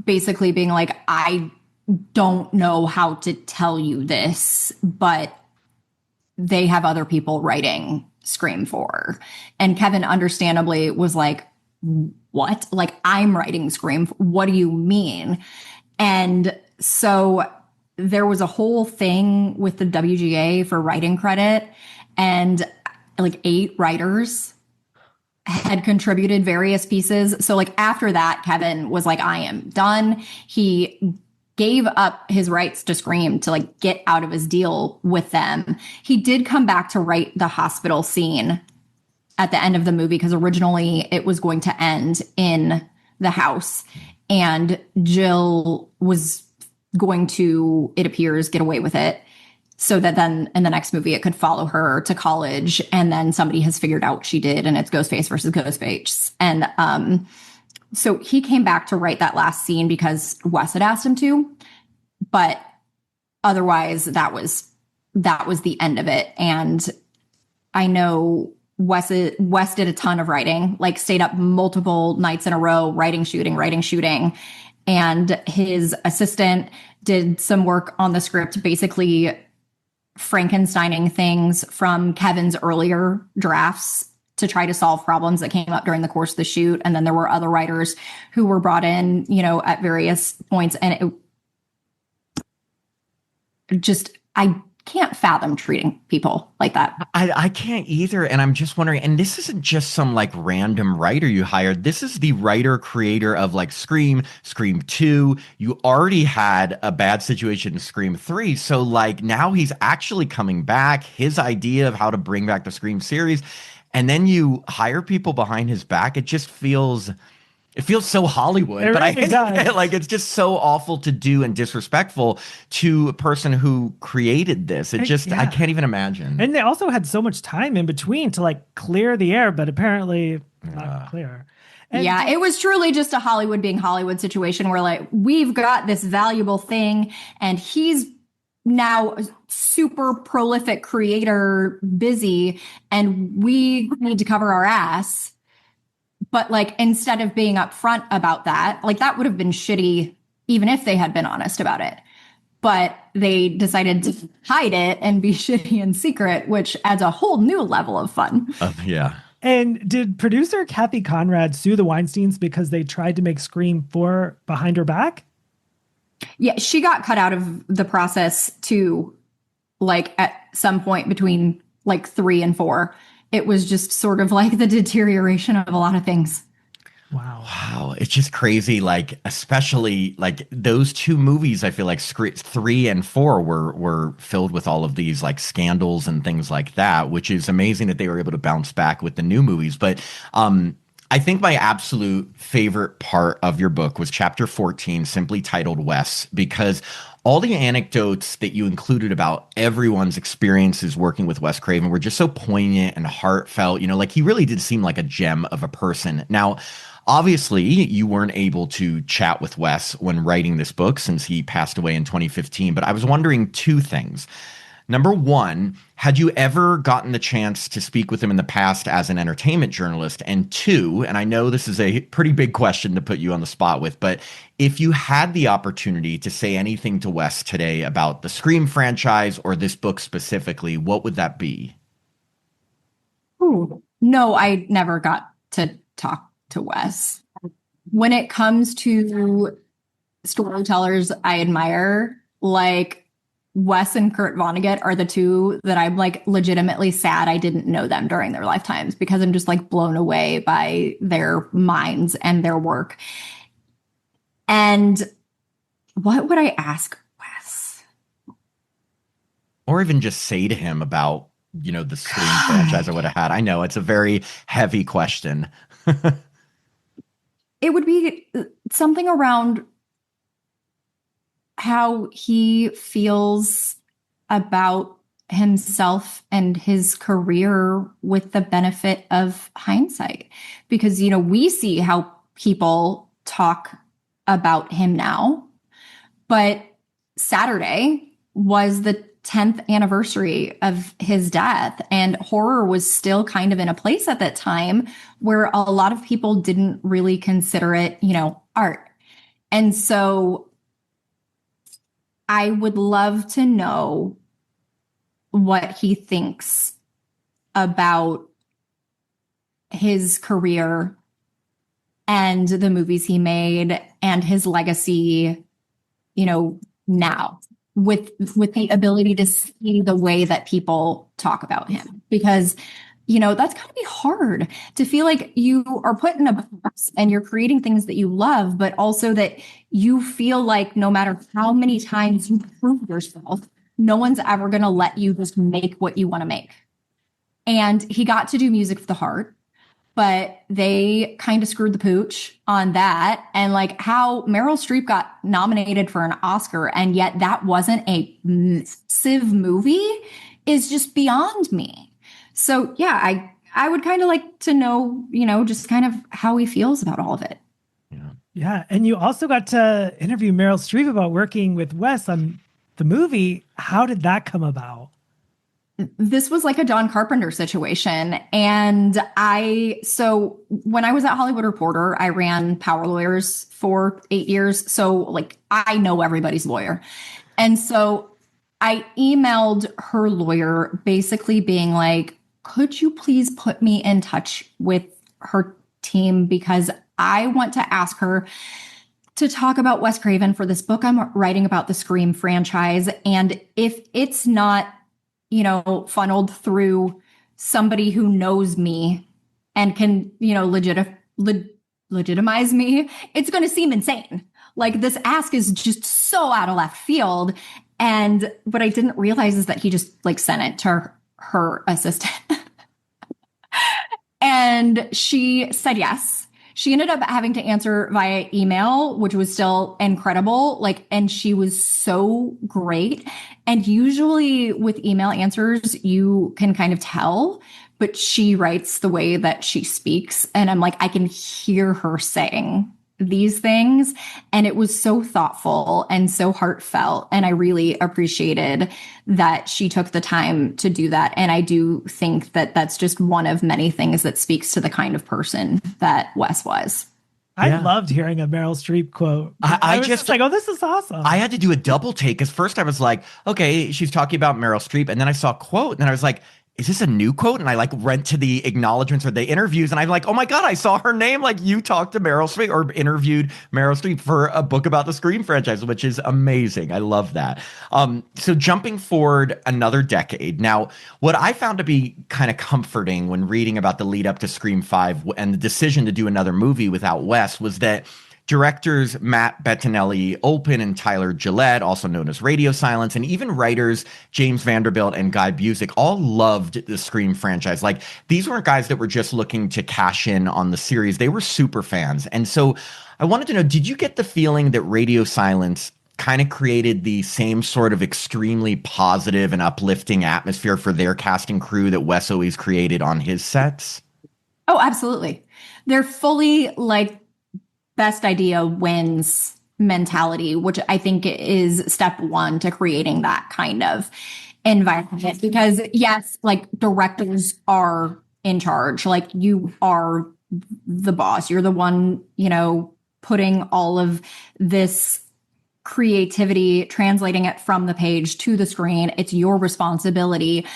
basically being like, "I don't know how to tell you this, but they have other people writing Scream 4." And Kevin understandably was like, what? Like, I'm writing Scream. What do you mean? And so there was a whole thing with the WGA for writing credit, and like 8 writers had contributed various pieces. So like after that, Kevin was like, I am done. He gave up his rights to Scream to like get out of his deal with them. He did come back to write the hospital scene at the end of the movie because originally it was going to end in the house, and Jill was going to, it appears, get away with it so that then in the next movie it could follow her to college, and then somebody has figured out she did, and it's Ghostface versus Ghostface. And so he came back to write that last scene because Wes had asked him to, but otherwise that was the end of it. And I know Wes did a ton of writing, like stayed up multiple nights in a row, writing, shooting. And his assistant did some work on the script, basically Frankensteining things from Kevin's earlier drafts to try to solve problems that came up during the course of the shoot. And then there were other writers who were brought in, at various points. And I can't fathom treating people like that. I can't either. And I'm just wondering, and this isn't just some like random writer you hired. This is the writer creator of like Scream 2. You already had a bad situation in Scream 3. So like now he's actually coming back, his idea of how to bring back the Scream series. And then you hire people behind his back. It just feels so Hollywood, but like it's just so awful to do and disrespectful to a person who created this. I can't even imagine. And they also had so much time in between to like clear the air, but apparently not clear. And it was truly just a Hollywood being Hollywood situation where like we've got this valuable thing, and he's now a super prolific creator, busy, and we need to cover our ass. But like, instead of being upfront about that, like that would have been shitty, even if they had been honest about it. but they decided to hide it and be shitty in secret, which adds a whole new level of fun. Yeah. And did producer Kathy Conrad sue the Weinsteins because they tried to make Scream 4 behind her back? Yeah, she got cut out of the process too, like at some point between like 3 and 4. It was just sort of like the deterioration of a lot of things. Wow. It's just crazy. Like, especially like those two movies, I feel like 3 and 4 were filled with all of these like scandals and things like that, which is amazing that they were able to bounce back with the new movies. But I think my absolute favorite part of your book was chapter 14, simply titled Wes, because all the anecdotes that you included about everyone's experiences working with Wes Craven were just so poignant and heartfelt. You know, like he really did seem like a gem of a person. Now, obviously, you weren't able to chat with Wes when writing this book since he passed away in 2015, but I was wondering two things. Number one, had you ever gotten the chance to speak with him in the past as an entertainment journalist? And two, and I know this is a pretty big question to put you on the spot with, but if you had the opportunity to say anything to Wes today about the Scream franchise or this book specifically, what would that be? Ooh. No, I never got to talk to Wes. When it comes to storytellers I admire, like Wes and Kurt Vonnegut are the two that I'm like legitimately sad I didn't know them during their lifetimes, because I'm just like blown away by their minds and their work. And what would I ask Wes? Or even just say to him about, you know, the Scream franchise I would have had. I know it's a very heavy question. It would be something around how he feels about himself and his career with the benefit of hindsight. Because, you know, we see how people talk about him now, but Saturday was the 10th anniversary of his death, and horror was still kind of in a place at that time where a lot of people didn't really consider it, you know, art. And so I would love to know what he thinks about his career and the movies he made and his legacy, you know, now with the ability to see the way that people talk about him. Because, you know, that's gotta be hard to feel like you are put in a box and you're creating things that you love, but also that you feel like no matter how many times you prove yourself, no one's ever going to let you just make what you want to make. And he got to do Music for the Heart, but they kind of screwed the pooch on that. And like how Meryl Streep got nominated for an Oscar, and yet that wasn't a massive movie, is just beyond me. So yeah, I would kind of like to know, you know, just kind of how he feels about all of it. Yeah. And you also got to interview Meryl Streep about working with Wes on the movie. How did that come about? This was like a John Carpenter situation. And so when I was at Hollywood Reporter, I ran Power Lawyers for 8 years. So like I know everybody's lawyer. And so I emailed her lawyer basically being like, could you please put me in touch with her team? Because I want to ask her to talk about Wes Craven for this book I'm writing about the Scream franchise. And if it's not, you know, funneled through somebody who knows me and can, you know, legitimize me, it's going to seem insane. Like this ask is just so out of left field. And what I didn't realize is that he just like sent it to her assistant. And she said yes. She ended up having to answer via email, which was still incredible. Like, and she was so great. And usually with email answers, you can kind of tell, but she writes the way that she speaks. And I'm like, I can hear her saying these things. And it was so thoughtful and so heartfelt. And I really appreciated that she took the time to do that. And I do think that that's just one of many things that speaks to the kind of person that Wes was. I Yeah. loved hearing a Meryl Streep quote. I was just like, oh, this is awesome. I had to do a double take because first I was like, okay, she's talking about Meryl Streep. And then I saw a quote and then I was like, is this a new quote? And I like went to the acknowledgments or the interviews and I'm like, oh my God, I saw her name. Like you talked to Meryl Streep or interviewed Meryl Streep for a book about the Scream franchise, which is amazing. I love that. So jumping forward another decade. Now, what I found to be kind of comforting when reading about the lead up to Scream 5 and the decision to do another movie without Wes was that directors Matt Bettinelli-Olpin and Tyler Gillette, also known as Radio Silence, and even writers James Vanderbilt and Guy Busick all loved the Scream franchise. Like, these weren't guys that were just looking to cash in on the series. They were super fans. And so I wanted to know, did you get the feeling that Radio Silence kind of created the same sort of extremely positive and uplifting atmosphere for their casting crew that Wes always created on his sets? Oh, absolutely. They're fully like best idea wins mentality, which I think is step one to creating that kind of environment. Because yes, like directors are in charge, like you are the boss. You're the one, putting all of this creativity, translating it from the page to the screen. It's your responsibility.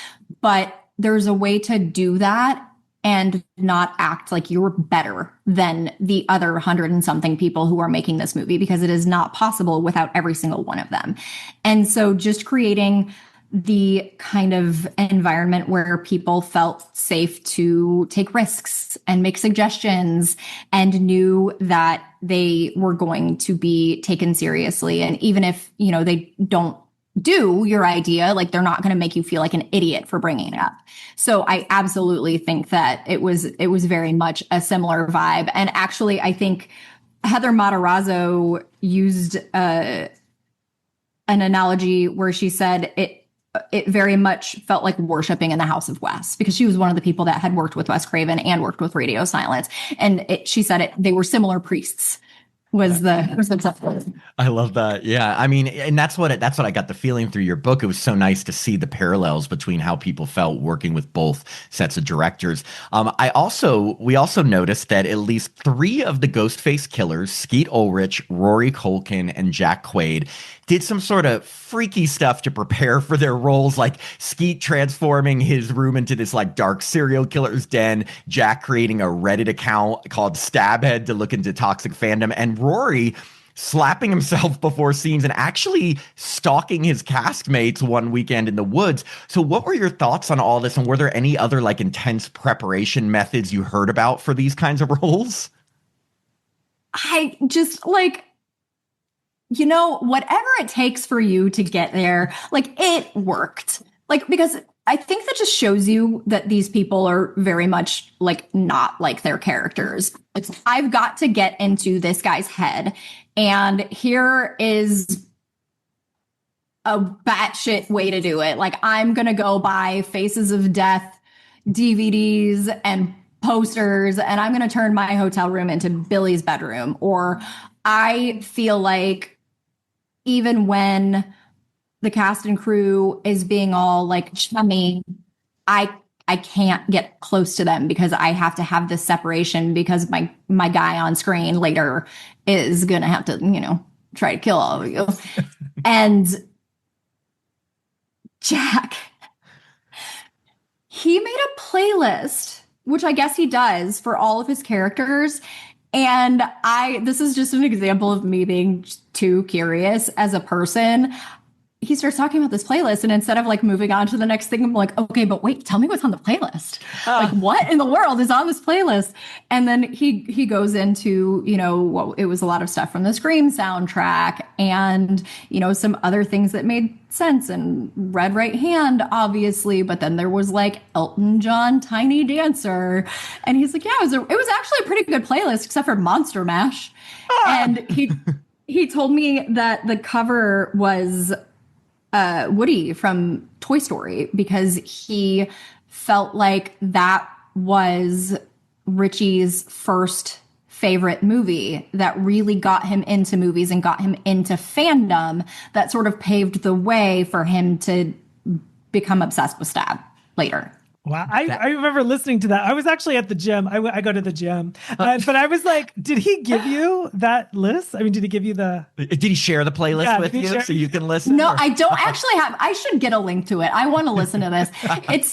But there's a way to do that and not act like you're better than the other 100 and something people who are making this movie, because it is not possible without every single one of them. And so just creating the kind of environment where people felt safe to take risks and make suggestions and knew that they were going to be taken seriously. And even if, they don't do your idea, like they're not going to make you feel like an idiot for bringing it up. So I absolutely think that it was very much a similar vibe. And actually, I think Heather Matarazzo used an analogy where she said it very much felt like worshiping in the house of Wes, because she was one of the people that had worked with Wes Craven and worked with Radio Silence. And she said they were similar priests. Was the I love that. Yeah. I mean, and that's what I got the feeling through your book. It was so nice to see the parallels between how people felt working with both sets of directors. We also noticed that at least 3 of the Ghostface killers, Skeet Ulrich, Rory Culkin, and Jack Quaid, did some sort of freaky stuff to prepare for their roles, like Skeet transforming his room into this like dark serial killer's den, Jack creating a Reddit account called Stabhead to look into toxic fandom, and Rory slapping himself before scenes and actually stalking his castmates one weekend in the woods. So what were your thoughts on all this? And were there any other like intense preparation methods you heard about for these kinds of roles? I just like, whatever it takes for you to get there, like it worked. Like, because I think that just shows you that these people are very much like not like their characters. It's, I've got to get into this guy's head, and here is a batshit way to do it. Like, I'm going to go buy Faces of Death DVDs and posters, and I'm going to turn my hotel room into Billy's bedroom. Or I feel like even when the cast and crew is being all like chummy, I can't get close to them because I have to have this separation, because my guy on screen later is going to have to, try to kill all of you. And Jack, he made a playlist, which I guess he does for all of his characters. And this is just an example of me being too curious as a person. He starts talking about this playlist, and instead of like moving on to the next thing, I'm like, okay, but wait, tell me what's on the playlist. Like, what in the world is on this playlist? And then he goes into, it was a lot of stuff from the Scream soundtrack and, some other things that made sense, and Red Right Hand, obviously. But then there was like Elton John, Tiny Dancer. And he's like, yeah, it was actually a pretty good playlist, except for Monster Mash. And he told me that the cover was Woody from Toy Story, because he felt like that was Richie's first favorite movie that really got him into movies and got him into fandom, that sort of paved the way for him to become obsessed with Stab later. Wow. I remember listening to that. I was actually at the gym. I go to the gym. But I was like, did he give you that list? I mean, did he give you the... Did he share the playlist with you so you can listen? No, I don't actually have. I should get a link to it. I want to listen to this.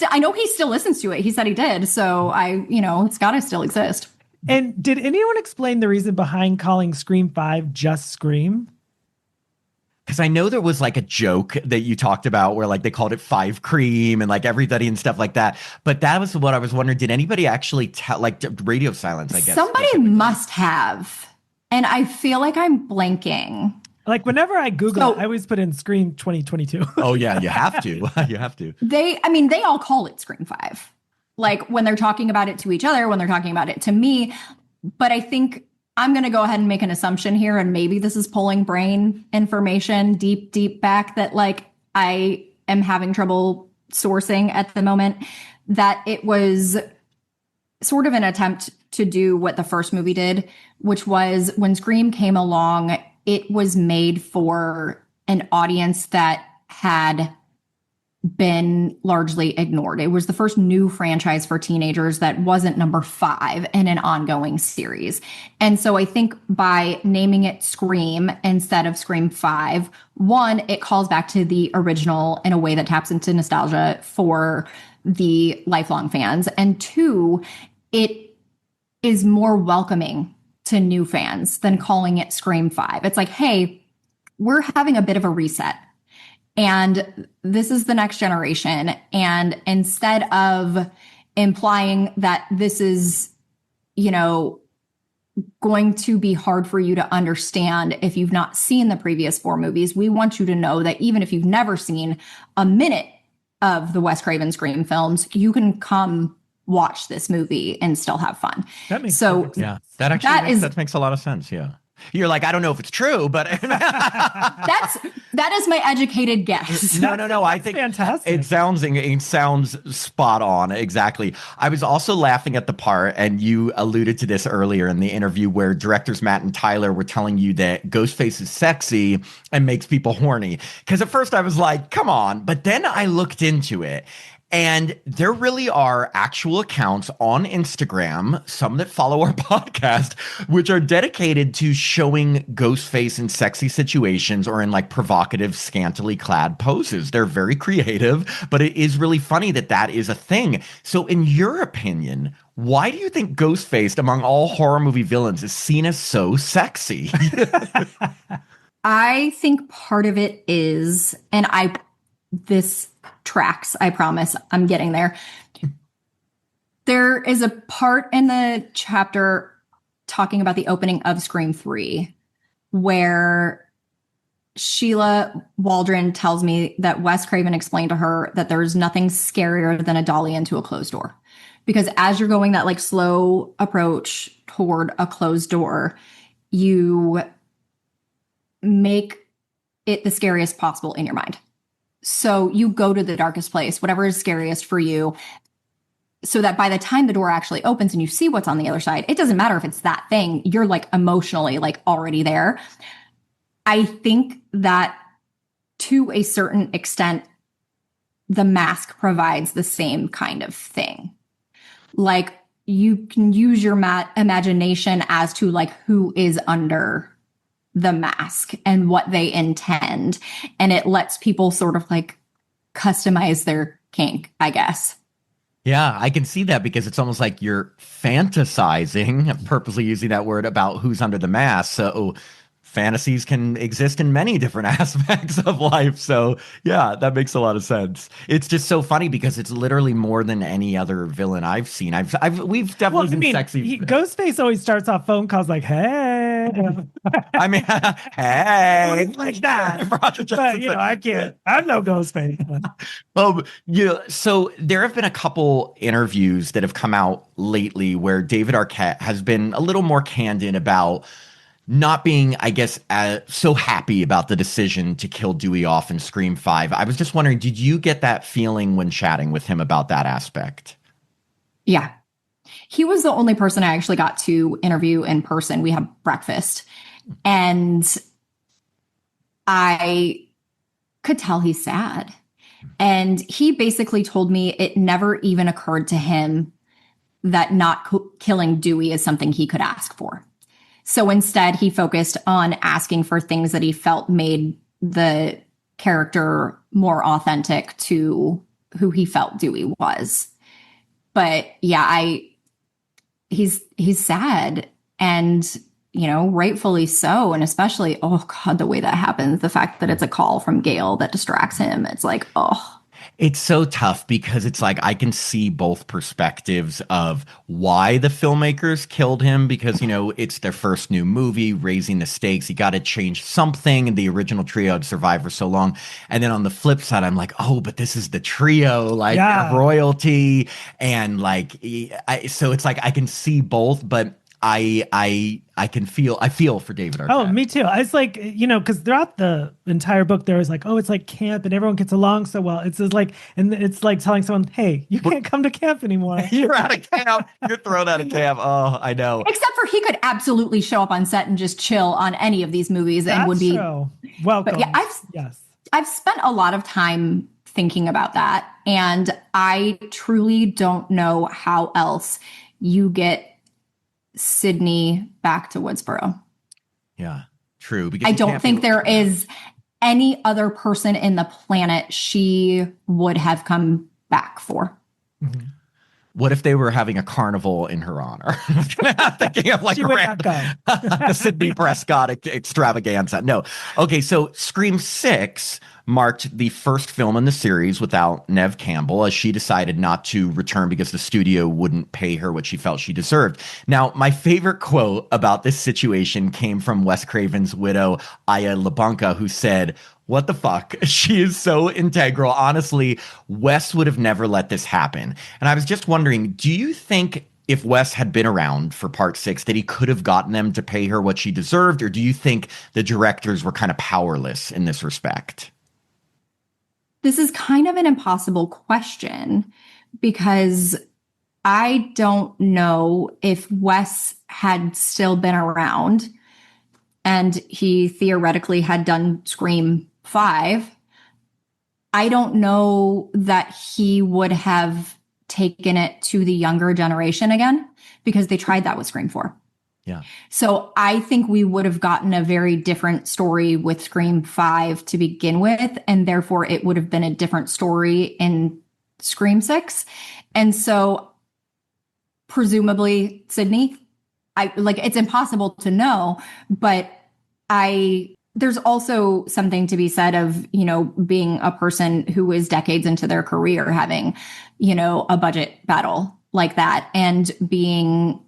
I know he still listens to it. He said he did. So it's got to still exist. And did anyone explain the reason behind calling Scream 5 just Scream? Because I know there was like a joke that you talked about where like they called it Five Cream and like everybody and stuff like that. But that was what I was wondering. Did anybody actually tell, like radio silence, I guess? Somebody must have. And I feel like I'm blanking. Like whenever I Google it, I always put in Scream 2022. Oh, yeah, you have to. You have to. They all call it Scream 5. Like when they're talking about it to each other, when they're talking about it to me. But I think I'm going to go ahead and make an assumption here, and maybe this is pulling brain information deep back that like I am having trouble sourcing at the moment, that it was sort of an attempt to do what the first movie did, which was when Scream came along, it was made for an audience that had been largely ignored. It was the first new franchise for teenagers that wasn't number 5 in an ongoing series. And so I think by naming it Scream instead of Scream 5, one, it calls back to the original in a way that taps into nostalgia for the lifelong fans. And two, it is more welcoming to new fans than calling it Scream 5. It's like, hey, we're having a bit of a reset. And this is the next generation. And instead of implying that this is, going to be hard for you to understand if you've not seen the previous 4 movies, we want you to know that even if you've never seen a minute of the Wes Craven Scream films, you can come watch this movie and still have fun. That makes sense. Yeah, that makes a lot of sense. Yeah. You're like, I don't know if it's true, but that is my educated guess. No. I think fantastic. It sounds spot on. Exactly. I was also laughing at the part, and you alluded to this earlier in the interview, where directors Matt and Tyler were telling you that Ghostface is sexy and makes people horny. Because at first I was like, come on. But then I looked into it. And there really are actual accounts on Instagram, some that follow our podcast, which are dedicated to showing Ghostface in sexy situations or in like provocative, scantily clad poses. They're very creative, but it is really funny that that is a thing. So in your opinion, why do you think Ghostface, among all horror movie villains, is seen as so sexy? I think part of it is, and this tracks, I promise, I'm getting there. There is a part in the chapter talking about the opening of Scream 3 where Sheila Waldron tells me that Wes Craven explained to her that there's nothing scarier than a dolly into a closed door. Because as you're going that like slow approach toward a closed door, you make it the scariest possible in your mind. So you go to the darkest place, whatever is scariest for you, so that by the time the door actually opens and you see what's on the other side, it doesn't matter if it's that thing, you're like emotionally like already there. I think that to a certain extent, the mask provides the same kind of thing. Like you can use your imagination as to like who is under the mask and what they intend. And it lets people sort of like customize their kink, I guess. Yeah, I can see that because it's almost like you're fantasizing, purposely using that word, about who's under the mask. So fantasies can exist in many different aspects of life. So yeah, that makes a lot of sense. It's just so funny because it's literally more than any other villain I've seen. We've definitely seen sexy. Ghostface always starts off phone calls like, "Hey," I mean, hey, like that. But I can't. I'm no Ghostface. So there have been a couple interviews that have come out lately where David Arquette has been a little more candid about not being, I guess, so happy about the decision to kill Dewey off in Scream 5. I was just wondering, did you get that feeling when chatting with him about that aspect? Yeah. He was the only person I actually got to interview in person. We had breakfast. And I could tell he's sad. And he basically told me it never even occurred to him that not killing Dewey is something he could ask for. So instead, he focused on asking for things that he felt made the character more authentic to who he felt Dewey was. But yeah, he's sad, and rightfully so. And especially, oh God, the way that happens, the fact that it's a call from Gail that distracts him. It's like, oh. It's so tough because it's like I can see both perspectives of why the filmmakers killed him because, it's their first new movie, raising the stakes. You got to change something. And the original trio had survived for so long. And then on the flip side, I'm like, oh, but this is the trio, like royalty. And so it's like I can see both, but I feel for David Arquette. Oh, me too. It's like, because throughout the entire book, there was like, oh, it's like camp and everyone gets along so well. It's just like, and it's like telling someone, hey, you can't come to camp anymore. You're out of camp. You're thrown out of camp. Oh, I know. Except for he could absolutely show up on set and just chill on any of these movies and would be welcome. But yeah, I've spent a lot of time thinking about that. And I truly don't know how else you get Sydney back to Woodsboro. Yeah, true. I don't think there is any other person in the planet she would have come back for. Mm-hmm. What if they were having a carnival in her honor? I'm thinking of like the Sidney Prescott extravaganza. No. Okay, so Scream 6 marked the first film in the series without Neve Campbell, as she decided not to return because the studio wouldn't pay her what she felt she deserved. Now, my favorite quote about this situation came from Wes Craven's widow, Aya LaBanca, who said, "What the fuck? She is so integral. Honestly, Wes would have never let this happen." And I was just wondering, do you think if Wes had been around for part 6 that he could have gotten them to pay her what she deserved? Or do you think the directors were kind of powerless in this respect? This is kind of an impossible question because I don't know if Wes had still been around and he theoretically had done Scream 5. I don't know that he would have taken it to the younger generation again because they tried that with Scream 4. Yeah. So I think we would have gotten a very different story with Scream 5 to begin with, and therefore it would have been a different story in Scream 6. And so presumably Sydney, it's impossible to know, but there's also something to be said of, being a person who is decades into their career, having, a budget battle like that and being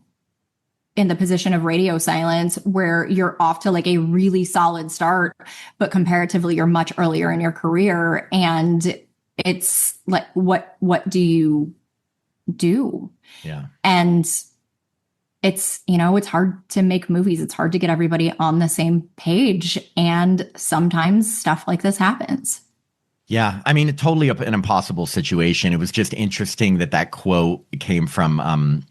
in the position of radio silence where you're off to like a really solid start, but comparatively you're much earlier in your career. And it's like, what do you do? Yeah. And it's, it's hard to make movies. It's hard to get everybody on the same page. And sometimes stuff like this happens. Yeah. I mean, totally an impossible situation. It was just interesting that quote came from,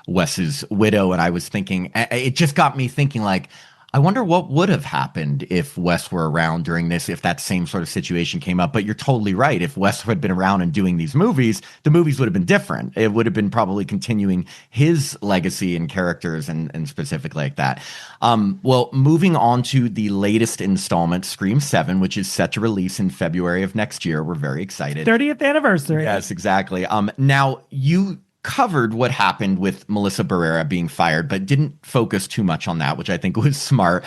Wes's widow. And I was thinking, it just got me thinking like, I wonder what would have happened if Wes were around during this, if that same sort of situation came up. But you're totally right. If Wes had been around and doing these movies, the movies would have been different. It would have been probably continuing his legacy and characters and specific like that. Well, moving on to the latest installment, Scream 7, which is set to release in February of next year. We're very excited. 30th anniversary. Yes, exactly. Now, you covered what happened with Melissa Barrera being fired, but didn't focus too much on that, which I think was smart.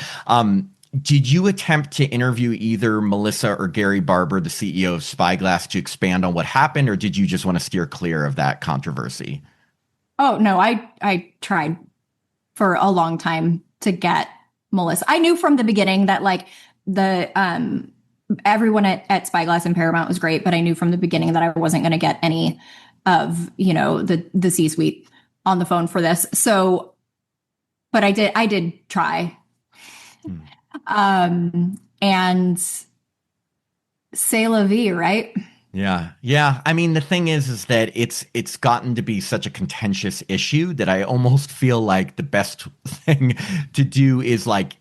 Did you attempt to interview either Melissa or Gary Barber, the CEO of Spyglass, to expand on what happened, or did you just want to steer clear of that controversy? Oh, no, I tried for a long time to get Melissa. I knew from the beginning that like the everyone at Spyglass and Paramount was great, but I knew from the beginning that I wasn't going to get any of, the C-suite on the phone for this. So, but I did try. And c'est la vie, right? Yeah. Yeah. I mean, the thing is that it's gotten to be such a contentious issue that I almost feel like the best thing to do is like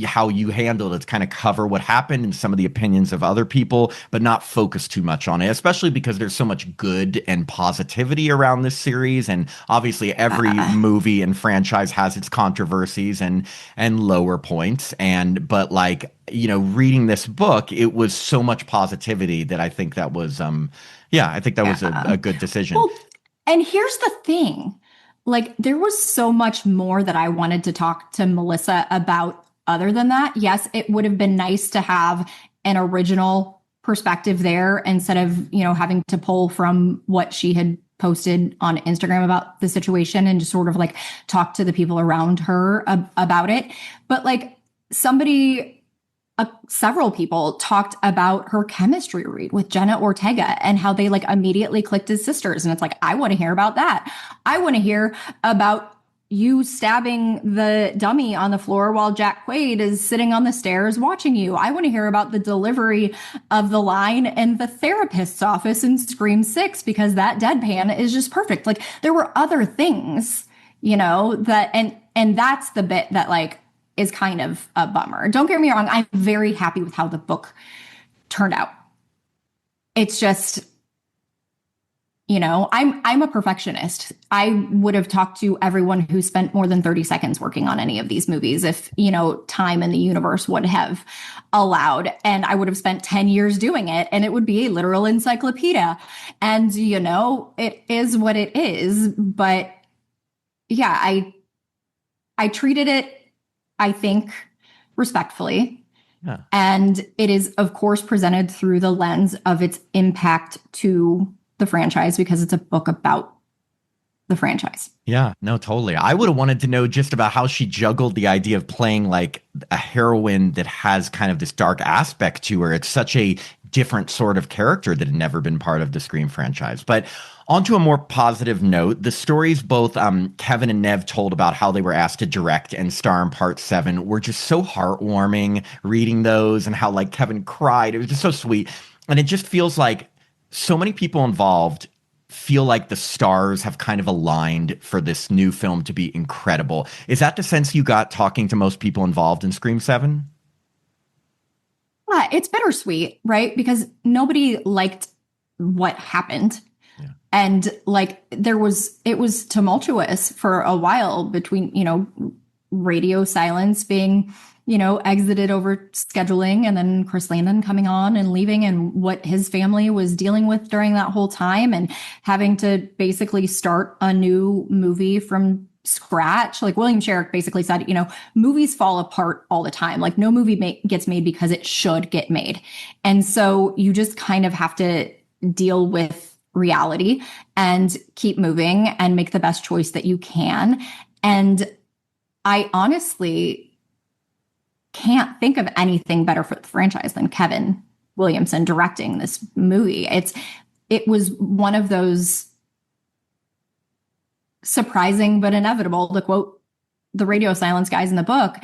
how you handled it, kind of cover what happened and some of the opinions of other people, but not focus too much on it, especially because there's so much good and positivity around this series. And obviously every movie and franchise has its controversies and lower points. But like, reading this book, it was so much positivity that I think that was, I think that was a good decision. Well, and here's the thing, like there was so much more that I wanted to talk to Melissa about other than that. Yes, it would have been nice to have an original perspective there instead of, having to pull from what she had posted on Instagram about the situation and just sort of like talk to the people around her about it. But like several people talked about her chemistry read with Jenna Ortega and how they like immediately clicked as sisters. And it's like, I want to hear about that. I want to hear about you stabbing the dummy on the floor while Jack Quaid is sitting on the stairs watching you. I want to hear about the delivery of the line in the therapist's office in Scream 6 because that deadpan is just perfect. Like there were other things, that and that's the bit that like is kind of a bummer. Don't get me wrong. I'm very happy with how the book turned out. It's just, I'm a perfectionist. I would have talked to everyone who spent more than 30 seconds working on any of these movies if, time and the universe would have allowed. And I would have spent 10 years doing it and it would be a literal encyclopedia. And, it is what it is. But yeah, I treated it, I think, respectfully. Yeah. And it is, of course, presented through the lens of its impact to the franchise because it's a book about the franchise. Yeah, no, totally. I would have wanted to know just about how she juggled the idea of playing like a heroine that has kind of this dark aspect to her. It's such a different sort of character that had never been part of the Scream franchise. But onto a more positive note, the stories both Kevin and Nev told about how they were asked to direct and star in Part 7 were just so heartwarming reading those and how like Kevin cried. It was just so sweet. And it just feels like so many people involved feel like the stars have kind of aligned for this new film to be incredible. Is that the sense you got talking to most people involved in Scream 7? Yeah, it's bittersweet, right? Because nobody liked what happened. Yeah. And like it was tumultuous for a while between, radio silence being, exited over scheduling and then Chris Landon coming on and leaving and what his family was dealing with during that whole time and having to basically start a new movie from scratch. Like William Sherrick basically said, movies fall apart all the time. Like no movie gets made because it should get made. And so you just kind of have to deal with reality and keep moving and make the best choice that you can. And I honestly can't think of anything better for the franchise than Kevin Williamson directing this movie. It was one of those surprising but inevitable, to quote the radio silence guys in the book.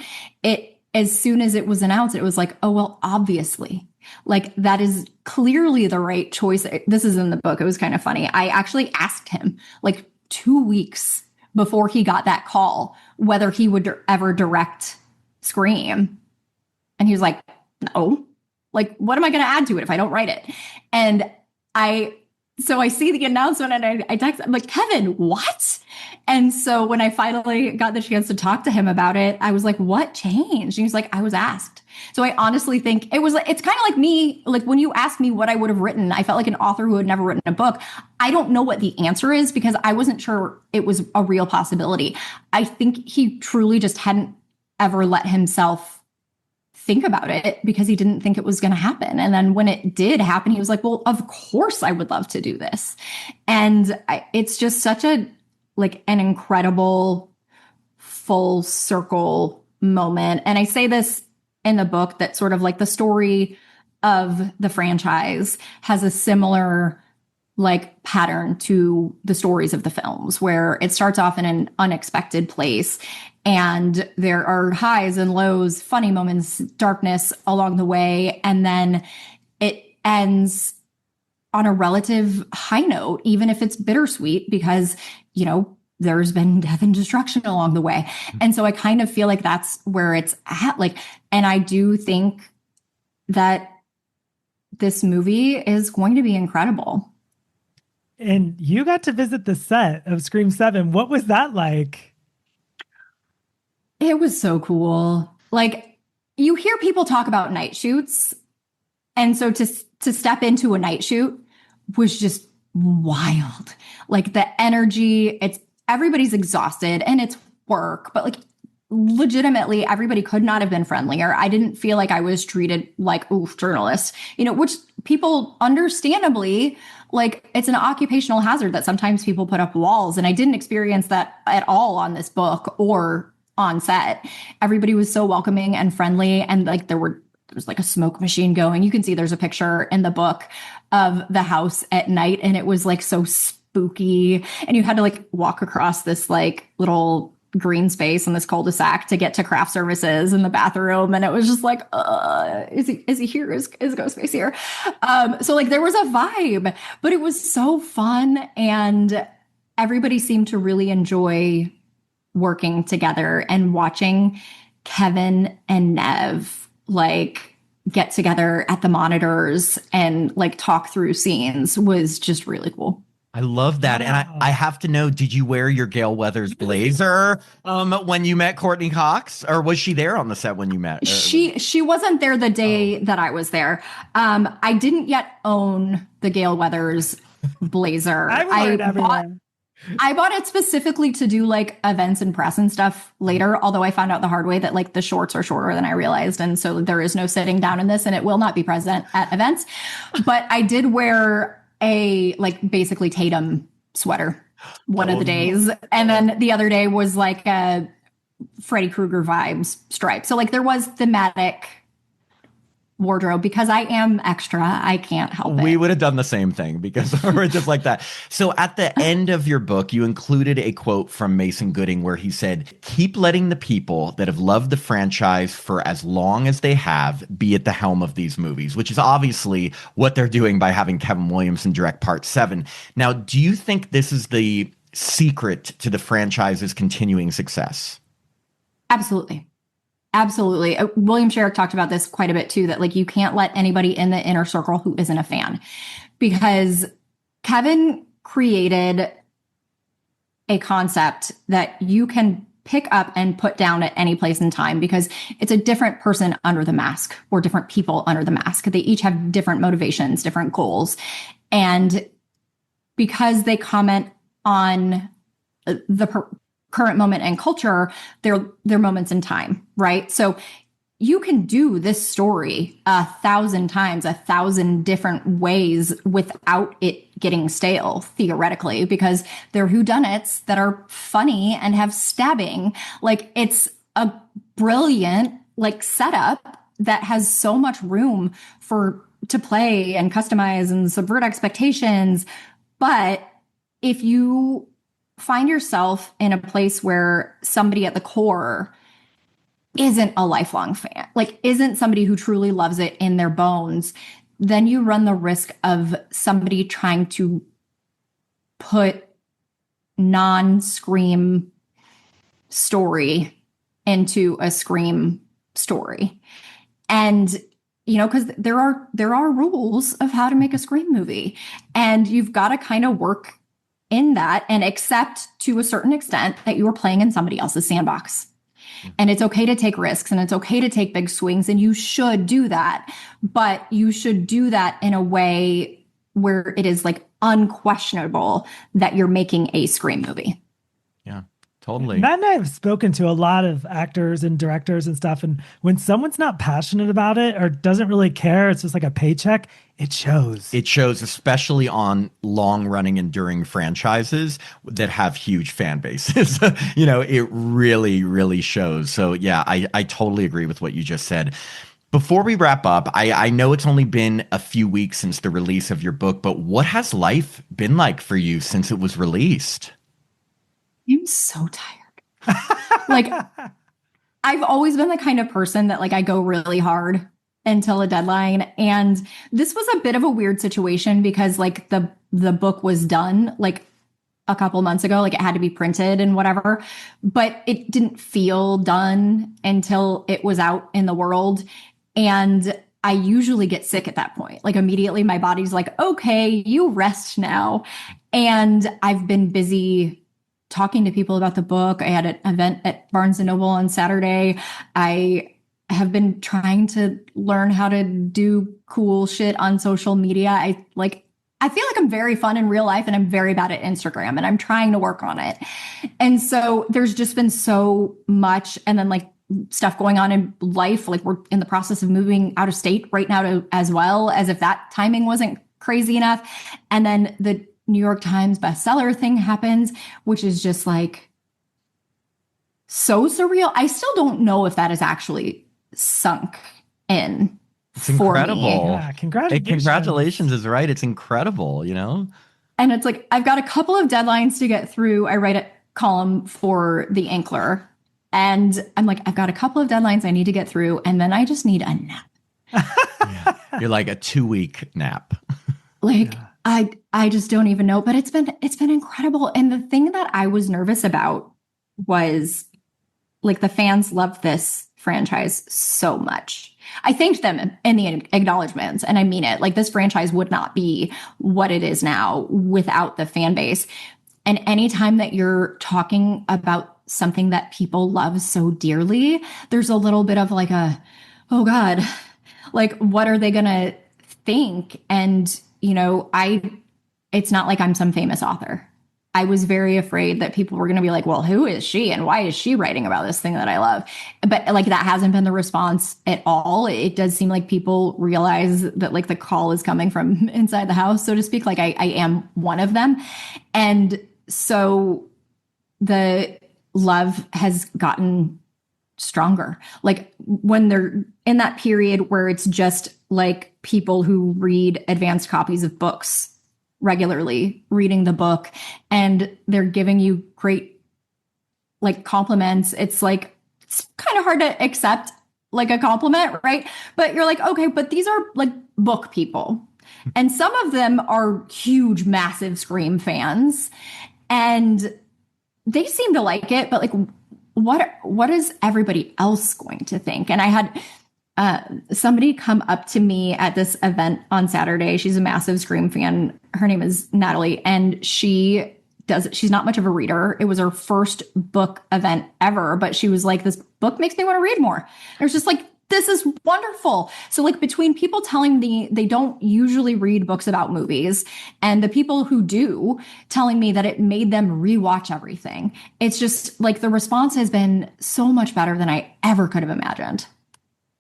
As soon as it was announced, it was like, oh, well, obviously, like that is clearly the right choice. This is in the book. It was kind of funny. I actually asked him like 2 weeks before he got that call whether he would ever direct Scream. And he was like, no, like, what am I going to add to it if I don't write it? And so I see the announcement and I text, I'm like, Kevin, what? And so when I finally got the chance to talk to him about it, I was like, what changed? And he was like, I was asked. So I honestly think it's kind of like me, like when you asked me what I would have written, I felt like an author who had never written a book. I don't know what the answer is because I wasn't sure it was a real possibility. I think he truly just hadn't ever let himself think about it because he didn't think it was going to happen. And then when it did happen, he was like, well, of course I would love to do this. And it's just such an incredible full circle moment. And I say this in the book that sort of like the story of the franchise has a similar like pattern to the stories of the films where it starts off in an unexpected place and there are highs and lows, funny moments, darkness along the way. And then it ends on a relative high note, even if it's bittersweet, because, there's been death and destruction along the way. And so I kind of feel like that's where it's at. Like, and I do think that this movie is going to be incredible. And you got to visit the set of Scream 7. What was that like? It was so cool. Like, you hear people talk about night shoots. And so to step into a night shoot was just wild. Like, the energy, everybody's exhausted and it's work, but like legitimately everybody could not have been friendlier. I didn't feel like I was treated like, oof, journalists, which people understandably, like, it's an occupational hazard that sometimes people put up walls. And I didn't experience that at all on this book or on set. Everybody was so welcoming and friendly. And like, there was like a smoke machine going. You can see there's a picture in the book of the house at night, and it was like so spooky. And you had to like walk across this like little green space in this cul-de-sac to get to craft services in the bathroom. And it was just like, is he here? Is Ghostface here? So like there was a vibe, but it was so fun. And everybody seemed to really enjoy working together, and watching Kevin and Nev like get together at the monitors and like talk through scenes was just really cool. I love that. And I have to know, did you wear your Gale Weathers blazer when you met Courtney Cox, or was she there on the set when you met? She wasn't there the day that I was there. I didn't yet own the Gale Weathers blazer. I bought it specifically to do like events and press and stuff later, although I found out the hard way that like the shorts are shorter than I realized. And so there is no sitting down in this, and it will not be present at events. But I did wear a like basically Tatum sweater one of the days. And then the other day was like a Freddy Krueger vibes stripe. So like there was thematic wardrobe because I am extra. I can't help it. We would have done the same thing because we're just like that. So at the end of your book, you included a quote from Mason Gooding where he said, "Keep letting the people that have loved the franchise for as long as they have be at the helm of these movies," which is obviously what they're doing by having Kevin Williamson direct Part 7. Now, do you think this is the secret to the franchise's continuing success? Absolutely. Absolutely. William Sherrick talked about this quite a bit too, that like you can't let anybody in the inner circle who isn't a fan, because Kevin created a concept that you can pick up and put down at any place in time, because it's a different person under the mask, or different people under the mask. They each have different motivations, different goals. And because they comment on the current moment and culture, they're moments in time, right? So you can do this story 1,000 times, 1,000 different ways without it getting stale, theoretically, because they're whodunits that are funny and have stabbing. Like, it's a brilliant like setup that has so much room to play and customize and subvert expectations. But if you find yourself in a place where somebody at the core isn't a lifelong fan, like isn't somebody who truly loves it in their bones, then you run the risk of somebody trying to put non-Scream story into a Scream story. And because there are rules of how to make a Scream movie, and you've got to kind of work in that and accept to a certain extent that you are playing in somebody else's sandbox. And it's okay to take risks, and it's okay to take big swings, and you should do that. But you should do that in a way where it is like unquestionable that you're making a Scream movie. Yeah, totally. Matt and I have spoken to a lot of actors and directors and stuff. And when someone's not passionate about it or doesn't really care, it's just like a paycheck, it shows. It shows, especially on long-running, enduring franchises that have huge fan bases. It really, really shows. So yeah, I totally agree with what you just said. Before we wrap up, I know it's only been a few weeks since the release of your book, but what has life been like for you since it was released? I'm so tired. Like, I've always been the kind of person that like I go really hard until a deadline. And this was a bit of a weird situation because like the book was done like a couple months ago, like it had to be printed and whatever, but it didn't feel done until it was out in the world. And I usually get sick at that point. Like immediately my body's like, okay, you rest now. And I've been busy talking to people about the book. I had an event at Barnes & Noble on Saturday. I have been trying to learn how to do cool shit on social media. I feel like I'm very fun in real life and I'm very bad at Instagram and I'm trying to work on it. And so there's just been so much. And then like stuff going on in life. Like we're in the process of moving out of state right now as well, as if that timing wasn't crazy enough. And then the New York Times bestseller thing happens, which is just like so surreal. I still don't know if that is actually sunk in. It's incredible. Yeah, congratulations is right. It's incredible, you know? And it's like, I've got a couple of deadlines to get through. I write a column for The Inkler. And I'm like, I've got a couple of deadlines I need to get through. And then I just need a nap. Yeah. You're like a 2-week nap. Like, yeah. I just don't even know. But it's been incredible. And the thing that I was nervous about was like the fans loved this franchise so much. I thanked them in the acknowledgments, and I mean it. Like this franchise would not be what it is now without the fan base. And anytime that you're talking about something that people love so dearly, there's a little bit of like oh God, like what are they gonna think? And you know, it's not like I'm some famous author. I was very afraid that people were going to be like, well, who is she? And why is she writing about this thing that I love? But like, that hasn't been the response at all. It does seem like people realize that like the call is coming from inside the house, so to speak. Like I am one of them. And so the love has gotten stronger. Like when they're in that period where it's just like people who read advanced copies of books regularly reading the book and they're giving you great like compliments. It's like, it's kind of hard to accept like a compliment, right? But you're like, okay, but these are like book people. And some of them are huge, massive Scream fans. And they seem to like it, but like, what is everybody else going to think? And I had somebody come up to me at this event on Saturday. She's a massive Scream fan. Her name is Natalie, and she's not much of a reader. It was her first book event ever, but she was like, this book makes me want to read more. And it was just like, this is wonderful. So like between people telling me they don't usually read books about movies and the people who do telling me that it made them rewatch everything, it's just like the response has been so much better than I ever could have imagined.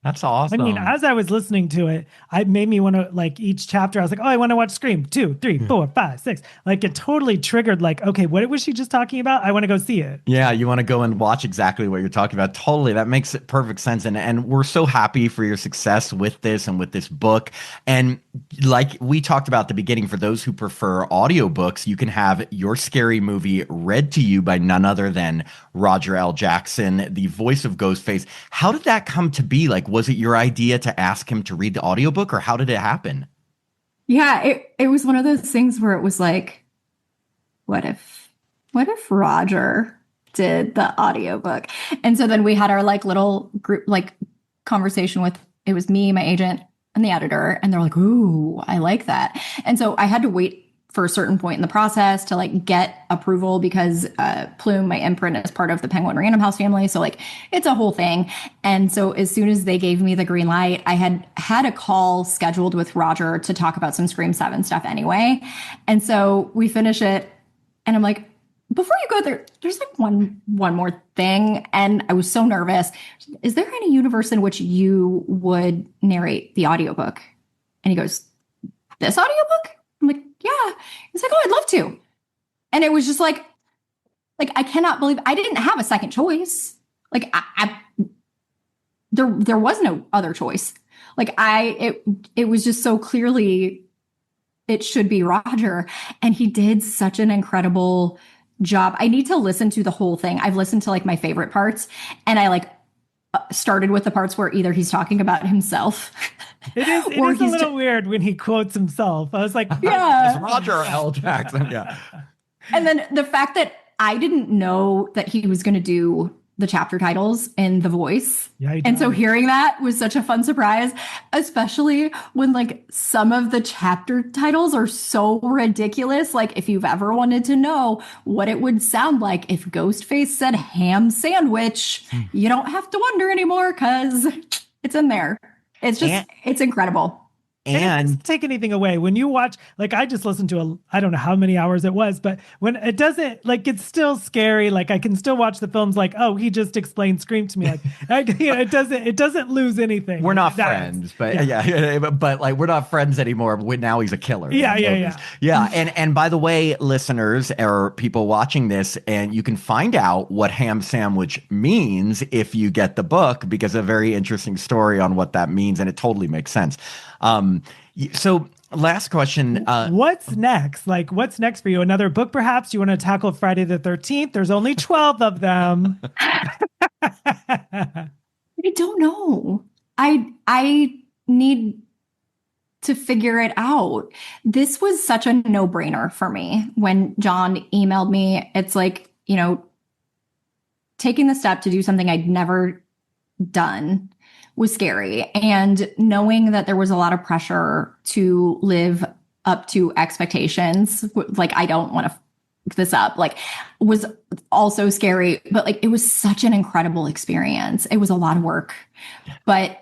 That's awesome. I mean, as I was listening to it, it made me want to, like, each chapter, I was like, oh, I want to watch Scream 2, 3, 4, 5, 6. Like, it totally triggered, like, okay, what was she just talking about? I want to go see it. Yeah, you want to go and watch exactly what you're talking about. Totally. That makes perfect sense. And we're so happy for your success with this and with this book. And like we talked about at the beginning, for those who prefer audiobooks, you can have your scary movie read to you by none other than Roger L. Jackson, the voice of Ghostface. How did that come to be? Like, was it your idea to ask him to read the audiobook, or how did it happen? Yeah, it was one of those things where it was like, what if Roger did the audiobook? And so then we had our like little group like conversation with, it was me, my agent, and the editor, and they're like, ooh, I like that. And so I had to wait for a certain point in the process to like get approval because Plume, my imprint, is part of the Penguin Random House family. So like it's a whole thing. And so as soon as they gave me the green light, I had a call scheduled with Roger to talk about some Scream 7 stuff anyway. And so we finish it and I'm like, before you go there, there's like one more thing. And I was so nervous. Is there any universe in which you would narrate the audiobook? And he goes, this audiobook? I'm like, yeah. He's like, oh, I'd love to. And it was just like I cannot believe I didn't have a second choice. Like there was no other choice. Like it was just so clearly it should be Roger. And he did such an incredible job. I need to listen to the whole thing. I've listened to like my favorite parts and I like started with the parts where either he's talking about himself. It is a little weird when he quotes himself. I was like, yeah, it's Roger L. Jackson. Yeah. And then the fact that I didn't know that he was going to do the chapter titles in the voice. Yeah, and so hearing that was such a fun surprise, especially when like some of the chapter titles are so ridiculous. Like if you've ever wanted to know what it would sound like if Ghostface said ham sandwich, you don't have to wonder anymore because it's in there. It's just, it's incredible. And it doesn't take anything away when you watch, like I just listened to I don't know how many hours it was, but when it doesn't, like it's still scary. Like I can still watch the films like, oh, he just explained Scream to me. Like it doesn't lose anything. We're not friends, but but like we're not friends anymore. Now he's a killer. Yeah. And by the way, listeners or people watching this, and you can find out what ham sandwich means if you get the book, because a very interesting story on what that means, and it totally makes sense. So last question. What's next? Like, what's next for you? Another book, perhaps? You want to tackle Friday the 13th? There's only 12 of them. I don't know. I need to figure it out. This was such a no-brainer for me when John emailed me. It's like, taking the step to do something I'd never done was scary. And knowing that there was a lot of pressure to live up to expectations, like I don't want to f this up, like was also scary. But like it was such an incredible experience. It was a lot of work, but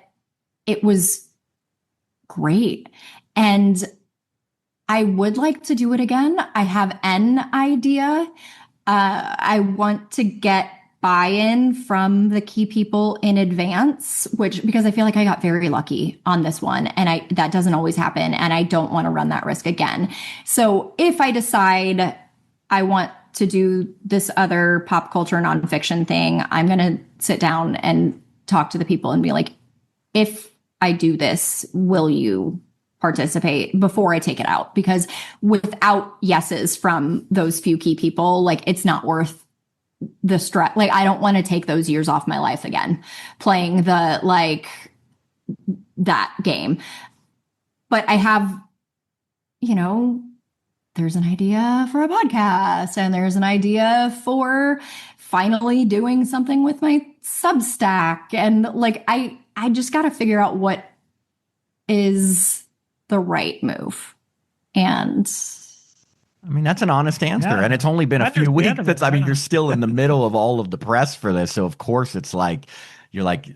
it was great. And I would like to do it again. I have an idea. I want to get buy-in from the key people in advance, because I feel like I got very lucky on this one, and that doesn't always happen, and I don't want to run that risk again. So if I decide I want to do this other pop culture nonfiction thing, I'm going to sit down and talk to the people and be like, if I do this, will you participate before I take it out? Because without yeses from those few key people, like it's not worth the stress. Like I don't want to take those years off my life again playing that game. But I have, there's an idea for a podcast, and there's an idea for finally doing something with my Substack, and like I just got to figure out what is the right move. And I mean, that's an honest answer. And it's only been a few weeks. You're still in the middle of all of the press for this. So, of course, it's like, you're like,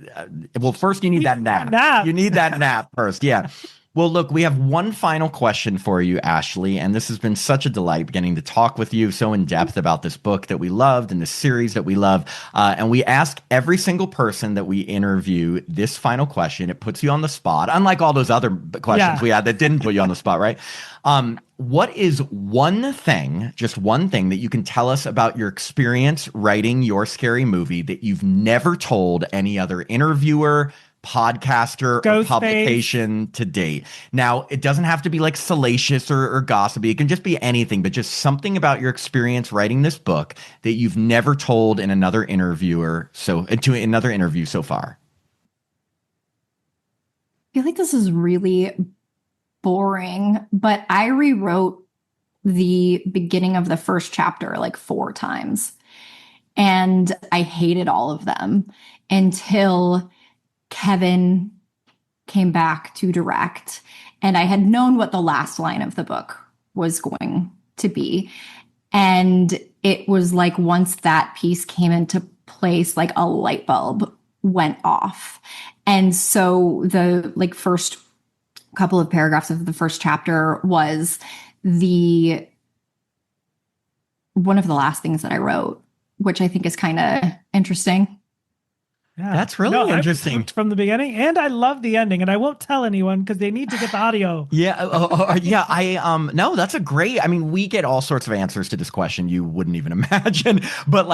well, first you need that nap. You need that nap first. Yeah. Well, look, we have one final question for you, Ashley. And this has been such a delight getting to talk with you so in depth about this book that we loved and the series that we love. And we ask every single person that we interview this final question. It puts you on the spot, unlike all those other questions we had that didn't put you on the spot, right? What is one thing, just one thing that you can tell us about your experience writing your scary movie that you've never told any other interviewer, podcaster, or publication to date? Now, it doesn't have to be like salacious or gossipy. It can just be anything, but just something about your experience writing this book that you've never told in another interview so far. I feel like this is really boring, but I rewrote the beginning of the first chapter like 4 times, and I hated all of them until Kevin came back to direct, and I had known what the last line of the book was going to be. And it was like once that piece came into place, like a light bulb went off. And so the first couple of paragraphs of the first chapter was one of the last things that I wrote, which I think is kind of interesting. Yeah. That's really interesting from the beginning, and I love the ending, and I won't tell anyone because they need to get the audio. No, that's a great. I mean, we get all sorts of answers to this question you wouldn't even imagine, but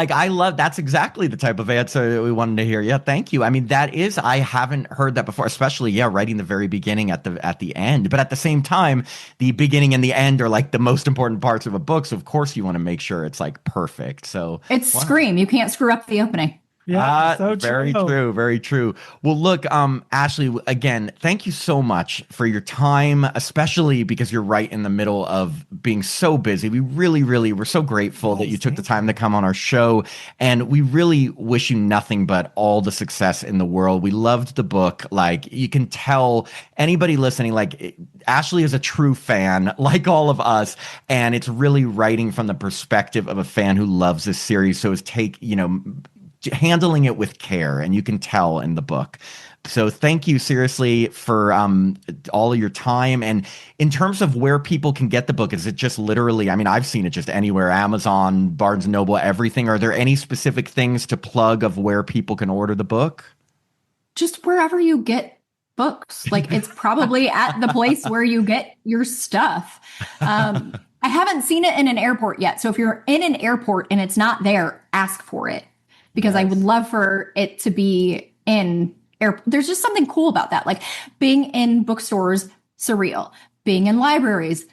that's exactly the type of answer that we wanted to hear. Yeah, thank you. I mean, I haven't heard that before, especially writing the very beginning at the end. But at the same time, the beginning and the end are like the most important parts of a book, so of course you want to make sure it's like perfect. So it's Scream. You can't screw up the opening. Yeah, so very true, very true. Well, look, Ashley, again, thank you so much for your time, especially because you're right in the middle of being so busy. We really, we're so grateful that you took the time to come on our show, and we really wish you nothing but all the success in the world. We loved the book. Like, you can tell anybody listening, like, Ashley is a true fan, like all of us, and it's really writing from the perspective of a fan who loves this series. So it's handling it with care, and you can tell in the book. So thank you seriously for all of your time. And in terms of where people can get the book, is it just literally, I mean, I've seen it just anywhere, Amazon, Barnes & Noble, everything. Are there any specific things to plug of where people can order the book? Just wherever you get books. Like, it's probably at the place where you get your stuff. I haven't seen it in an airport yet. So if you're in an airport and it's not there, ask for it. Because I would love for it to be in there's just something cool about that. Like, being in bookstores, surreal. Being in libraries,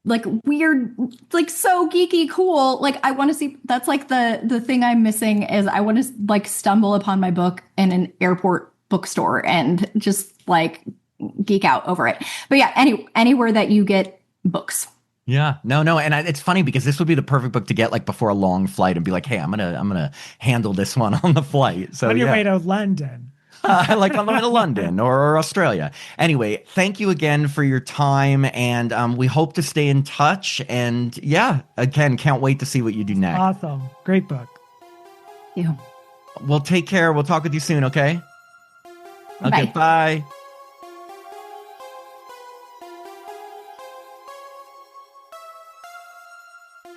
like, weird, like, so geeky cool. Like, I want to see, that's like the thing I'm missing is I want to like stumble upon my book in an airport bookstore and just like geek out over it. But yeah, anywhere that you get books. Yeah, no. And it's funny because this would be the perfect book to get like before a long flight and be like, hey, I'm gonna handle this one on the flight. So on your way to London. Like on the way to London or Australia. Anyway, thank you again for your time. And we hope to stay in touch. And yeah, again, can't wait to see what you do next. Awesome. Great book. Thank you. Well, take care. We'll talk with you soon, okay? Okay, bye.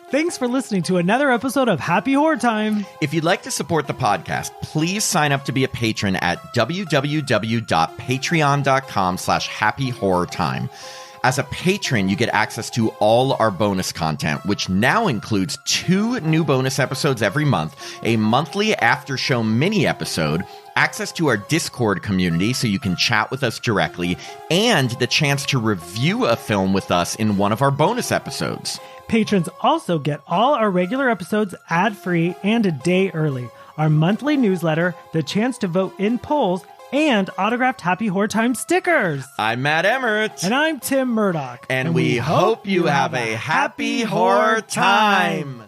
Thanks for listening to another episode of Happy Horror Time. If you'd like to support the podcast, please sign up to be a patron at www.patreon.com/happyhorrortime. As a patron, you get access to all our bonus content, which now includes 2 new bonus episodes every month, a monthly after show mini episode, access to our Discord community so you can chat with us directly, and the chance to review a film with us in one of our bonus episodes. Patrons also get all our regular episodes ad-free and a day early, our monthly newsletter, the chance to vote in polls, and autographed Happy Horror Time stickers. I'm Matt Emmert. And I'm Tim Murdoch. And we hope you have a happy horror time.